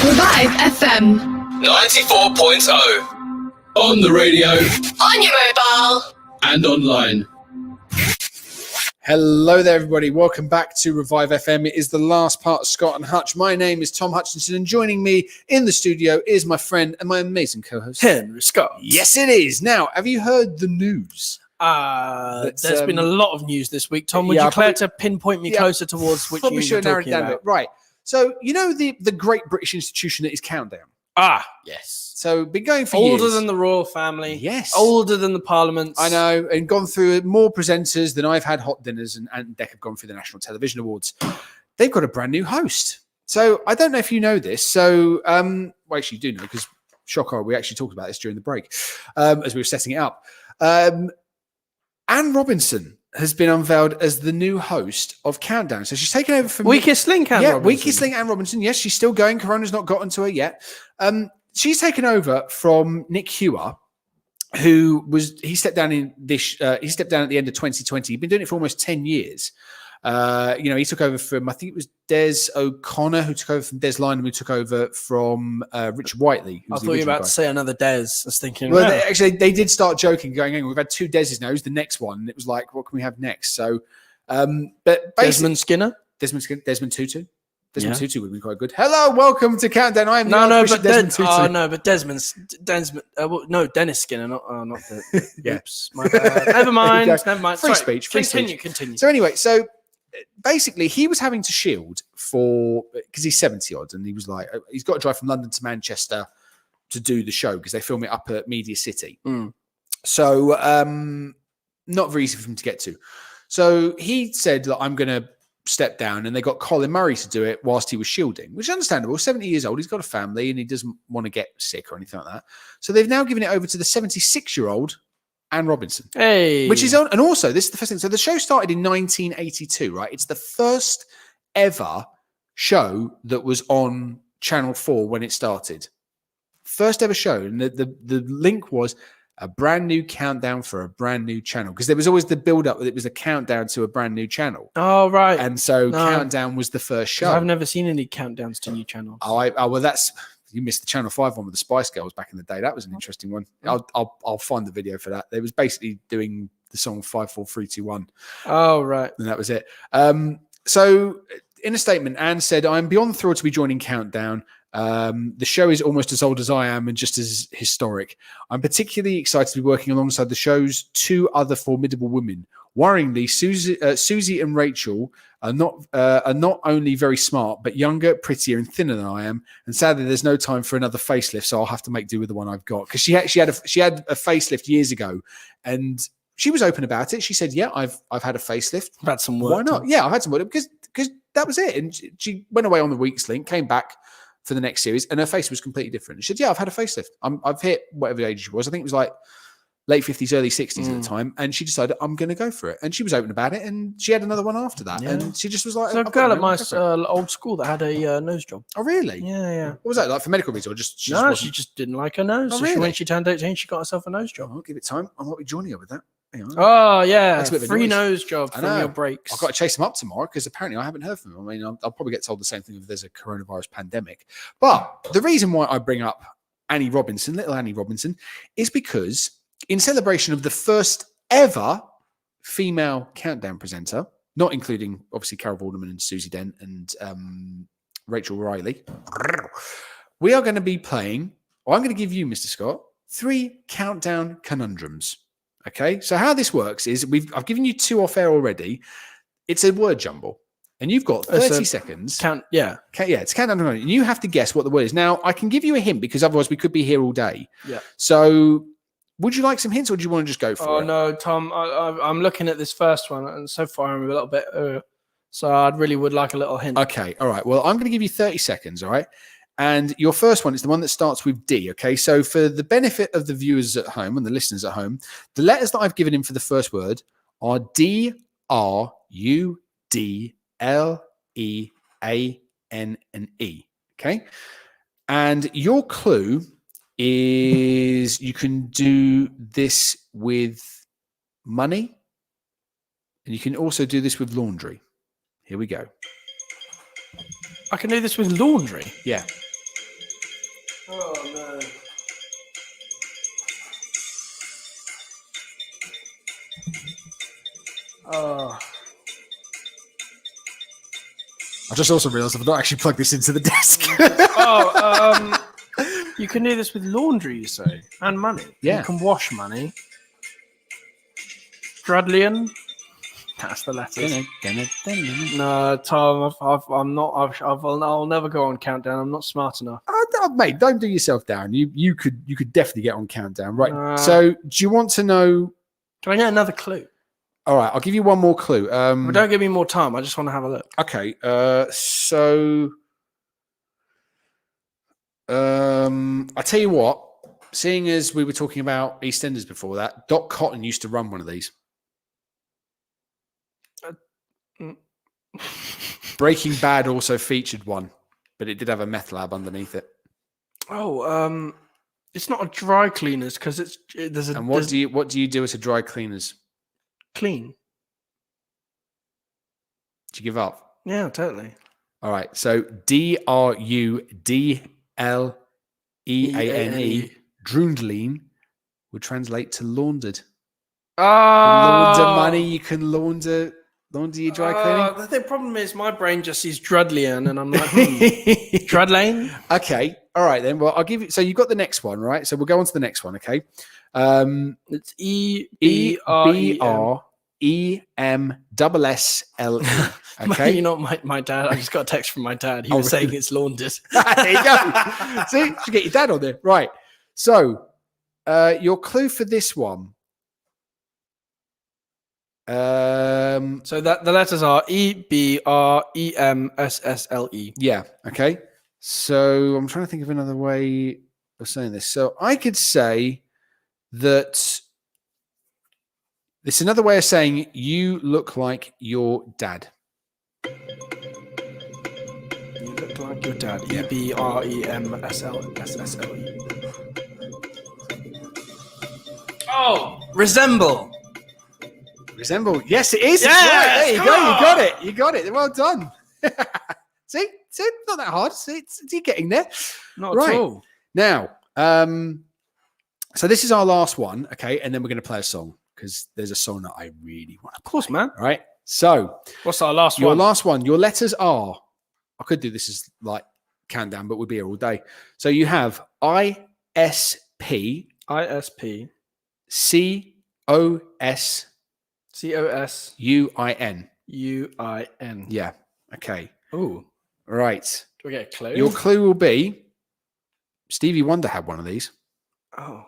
Revive FM. 94.0. On the radio. On your mobile. And online. Hello there, everybody. Welcome back to Revive FM. It is the last part of Scott and Hutch. My name is Tom Hutchinson, and joining me in the studio is my friend and my amazing co-host, Henry Scott. Yes, it is. Now, have you heard the news? There's been a lot of news this week. Tom, would you care to pinpoint me closer towards which probably news should you're narrow it talking down a about? bit. Right. So, you know the great British institution that is Countdown? Yes. So, been going for older years. than the royal family. Yes. Older than the parliaments. I know, and gone through more presenters than I've had hot dinners, and Ant and Dec have gone through the National Television Awards. They've got a brand new host. So, I don't know if you know this. So, well, actually, you do know, because shocker, we actually talked about this during the break as we were setting it up. Anne Robinson has been unveiled as the new host of Countdown. So she's taken over from Weakest Link Anne Robinson. Weakest Link Anne Robinson. Yes, she's still going. Corona's not gotten to her yet. She's taken over from Nick Hewer, who stepped down at the end of 2020. He'd been doing it for almost 10 years. He took over from, I think it was Des O'Connor, who took over from Des Lynam, who took over from Richard Whiteley. I thought you were about to say another Des. I was thinking. Well, they did start joking, going, "Hang on, we've had two Deses now. Who's the next one?" And it was like, "What can we have next?" So, but Desmond Skinner, Desmond Tutu. Desmond Tutu would be quite good. Hello, welcome to Countdown. I am Desmond Dennis Skinner, not yeah. Oops, my bad. Never mind. Free speech. Continue. So anyway, basically, he was having to shield because he's 70 odd, and he was like, he's got to drive from London to Manchester to do the show because they film it up at Media City. So not very easy for him to get to. So he said, "Look, I'm going to step down," and they got Colin Murray to do it whilst he was shielding, which is understandable. 70 years old, he's got a family, and he doesn't want to get sick or anything like that. So they've now given it over to the 76-year-old Anne Robinson. Hey. Which is on, and also this is the first thing. So the show started in 1982, right? It's the first ever show that was on Channel 4 when it started. First ever show. And the link was a brand new countdown for a brand new channel. Because there was always the build-up that it was a countdown to a brand new channel. Oh, right. And so Countdown was the first show. I've never seen any countdowns to new channels. Well, that's You missed the Channel 5 one with the Spice Girls back in the day. That was an interesting one. I'll find the video for that. It was basically doing the song 5, 4, 3, 2, 1. Oh, right. And that was it. So in a statement, Anne said, "I'm beyond thrilled to be joining Countdown. The show is almost as old as I am and just as historic. I'm particularly excited to be working alongside the show's 2 other formidable women. Worryingly, Susie and Rachel are not only very smart, but younger, prettier, and thinner than I am. And sadly, there's no time for another facelift, so I'll have to make do with the one I've got." Because she had a facelift years ago, and she was open about it. She said, "Yeah, I've had a facelift. I've had some work. Why not? Yeah, I've had some work because that was it." And she went away on the week's link, came back for the next series, and her face was completely different. She said, "Yeah, I've had a facelift. I've hit whatever age she was. I think it was like late 50s, early 60s at the time." And she decided, "I'm going to go for it." And she was open about it. And she had another one after that. Yeah. And she just was like, There's a girl at my old school that had a nose job. "Oh, really? Yeah. What was that, like for medical reasons or just? She just didn't like her nose. Oh, So really? when she turned 18, she got herself a nose job. I'll give it time. I might be joining her with that. Hang on. Oh, yeah. That's a bit of a Free noise. nose job I from know. your breaks. I've got to chase them up tomorrow because apparently I haven't heard from them. I mean, I'll probably get told the same thing if there's a coronavirus pandemic. But the reason why I bring up Annie Robinson, little Annie Robinson, is because in celebration of the first ever female Countdown presenter, not including obviously Carol Vorderman and Susie Dent and Rachel Riley, we are going to be playing, or I'm going to give you, Mr. Scott, 3 Countdown conundrums. Okay, so how this works is I've given you 2 off air already. It's a word jumble, and you've got 30 seconds. It's countdown, and you have to guess what the word is. Now, I can give you a hint because otherwise we could be here all day. Yeah. So, would you like some hints, or do you want to just go for it? Oh no, Tom! I'm looking at this first one, and so far I'm a little bit. So I really would like a little hint. Okay, all right. Well, I'm going to give you 30 seconds. All right. And your first one is the one that starts with D, okay? So for the benefit of the viewers at home and the listeners at home, the letters that I've given him for the first word are D, R, U, D, L, E, A, N, and E, okay? And your clue is you can do this with money, and you can also do this with laundry. Here we go. I can do this with laundry? Yeah. Oh, no. Oh. I just also realised I've not actually plugged this into the desk. You can do this with laundry, you say, and money. Yeah. You can wash money. Strudlian. That's the letters. No, Tom, I'll never go on Countdown. I'm not smart enough. Mate, don't do yourself down. You could definitely get on Countdown, right? So, do you want to know? Can I get another clue? All right, I'll give you one more clue. But don't give me more time. I just want to have a look. Okay. So, I tell you what. Seeing as we were talking about EastEnders before that, Doc Cotton used to run one of these. Breaking Bad also featured one, but it did have a meth lab underneath it. Oh, it's not a dry cleaners because there's a. And what do you do as a dry cleaners? Clean. Do you give up? Yeah, totally. All right. So DRUDLEANE, Drundlean, would translate to laundered. Launder money. You can launder your dry cleaning. The problem is my brain just sees Drudlian, and I'm like, Drudlane? Okay. All right, then. Well, I'll give you. So you've got the next one, right? So we'll go on to the next one, okay? It's EBREMSSLE. Okay. You know, my dad, I just got a text from my dad. He was saying it's laundered. There you go. See, you should get your dad on there. Right. So your clue for this one. So that the letters are EBREMSSLE. Yeah. Okay. So I'm trying to think of another way of saying this. So I could say that it's another way of saying you look like your dad. You look like your dad. Yeah. EBREMSSLE. Oh, resemble. Resemble. Yes, it is. Yeah, right. There you go. You got it. You got it. Well done. See, not that hard. See, you're getting there. Not at all. Now, so this is our last one, okay? And then we're going to play a song because there's a song that I really want to play. Of course, man. All right. So, what's our last one? Your last one. Your letters are, I could do this as like countdown, but we'll be here all day. So you have ISP, COS, UIN. UIN. Yeah. Okay. Ooh. Right. Do we get a clue? Your clue will be Stevie Wonder had one of these. Oh.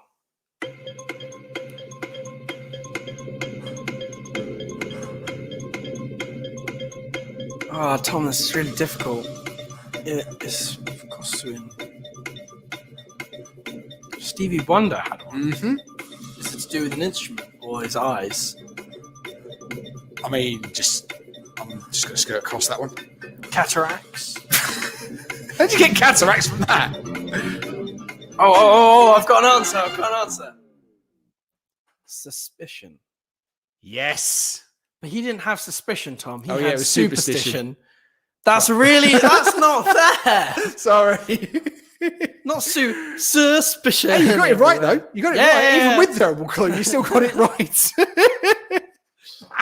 Oh, Tom, this is really difficult. It's Stevie Wonder had one. Mm-hmm. Is it to do with an instrument or his eyes? I mean, I'm just going to skirt across that one. Cataracts. How'd you get cataracts from that? Oh, I've got an answer. Suspicion. Yes. But he didn't have suspicion, Tom. He it had was superstition. That's not fair. Sorry. Not suspicion. Hey, you got it right, though. You got it right. Yeah. Even with terrible clue, you still got it right. Sorry.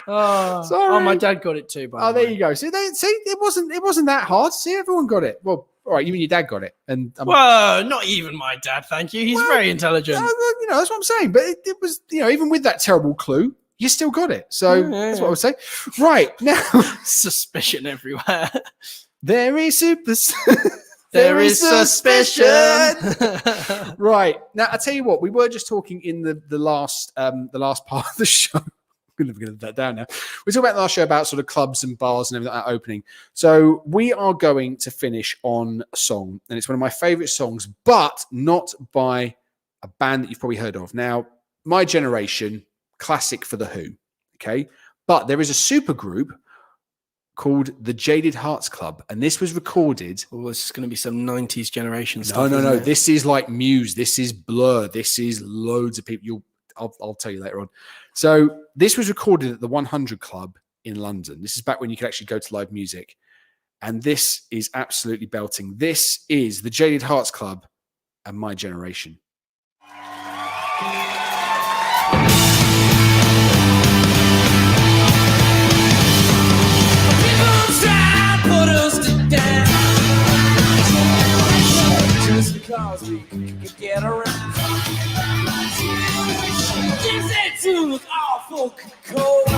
Oh, my dad got it too. There you go. See, it wasn't that hard. See, everyone got it. Well, all right, even your dad got it. And well, not even my dad. Thank you. He's very intelligent. That's what I'm saying. But it was, even with that terrible clue, you still got it. So that's what I would say. Right now, suspicion everywhere. There is There is suspicion. Right now, I tell you what. We were just talking in the last part of the show. I'm going to get that down now. We're talking about the last show about sort of clubs and bars and everything like that opening. So we are going to finish on a song, and it's one of my favorite songs, but not by a band that you've probably heard of. Now, My Generation, classic for The Who, okay? But there is a super group called the Jaded Hearts Club, and this was recorded. Oh, this is going to be some 90s generation stuff. No. This is like Muse. This is Blur. This is loads of people. I'll tell you later on. So this was recorded at the 100 Club in London. This is back when you could actually go to live music. And this is absolutely belting. This is the Jaded Hearts Club and My Generation. Just because we could get around. This tune's awful cold. Oh,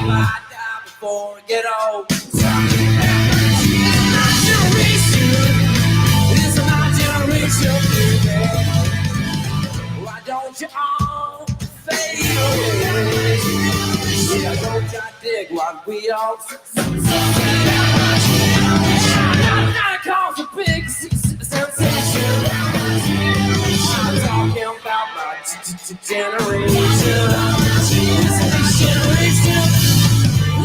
I die before I get old. It's my generation, baby. Why don't you all fade away? Yeah, don't you dig what we all not cause a big sensation. I'm talking about my generation. It's my generation.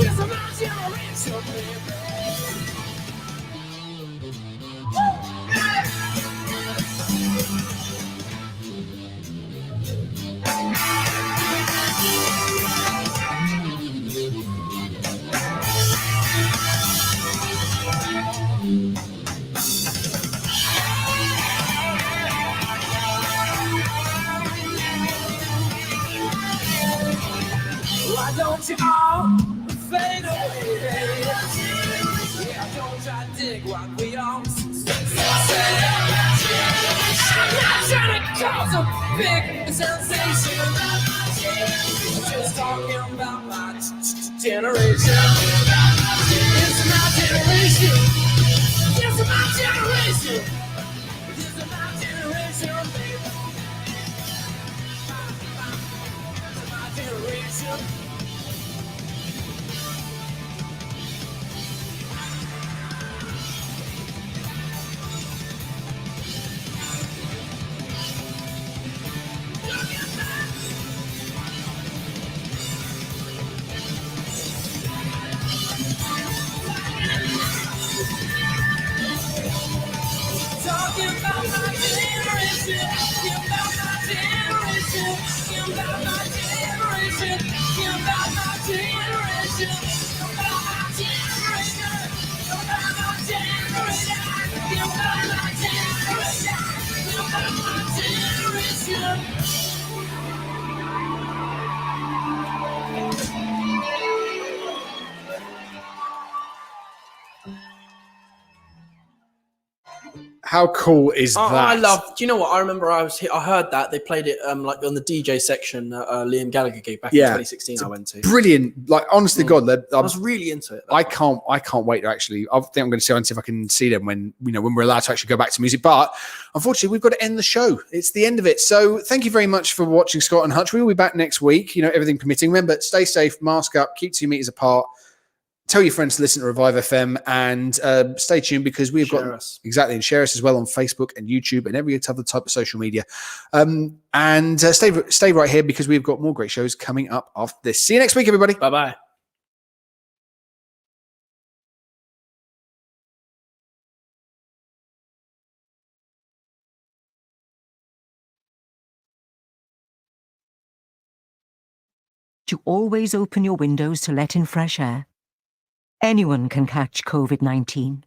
It's my generation, baby. Why don't you all fade away? Yeah, don't try to dig what we all say. I'm not trying to cause a big sensation. I'm just talking about my generation. It's my generation. It's my generation. It's my generation, baby. It's my generation. Talking about my generation, about my generation, about my generation, about my generation, about my generation. How cool is that? I love. Do you know what? I remember I heard that they played it like on the DJ section Liam Gallagher gig back in 2016. I went to. Brilliant. Like, honestly, God, I was really into it. I can't wait to actually. I think I'm going to see if I can see them when we're allowed to actually go back to music. But unfortunately, we've got to end the show. It's the end of it. So thank you very much for watching, Scott and Hutch. We will be back next week. Everything permitting. Remember, stay safe, mask up, keep 2 meters apart. Tell your friends to listen to Revive FM and stay tuned because we've got us. Exactly, and share us as well on Facebook and YouTube and every other type of social media. And stay right here because we've got more great shows coming up after this. See you next week, everybody. Bye bye. Do you always open your windows to let in fresh air? Anyone can catch COVID-19.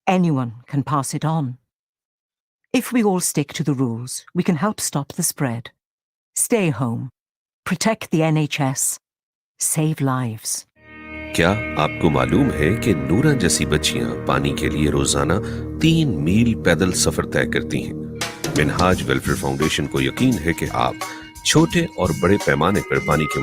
Anyone can pass it on. If we all stick to the rules, we can help stop the spread. Stay home. Protect the NHS. Save lives. क्या आपको मालूम है कि नूरा जैसी बच्चियां पानी के लिए रोजाना 3 मील पैदल सफर तय करती हैं? मिनहाज वेलफेयर फाउंडेशन को यकीन है कि आप छोटे और बड़े पैमाने पर पानी के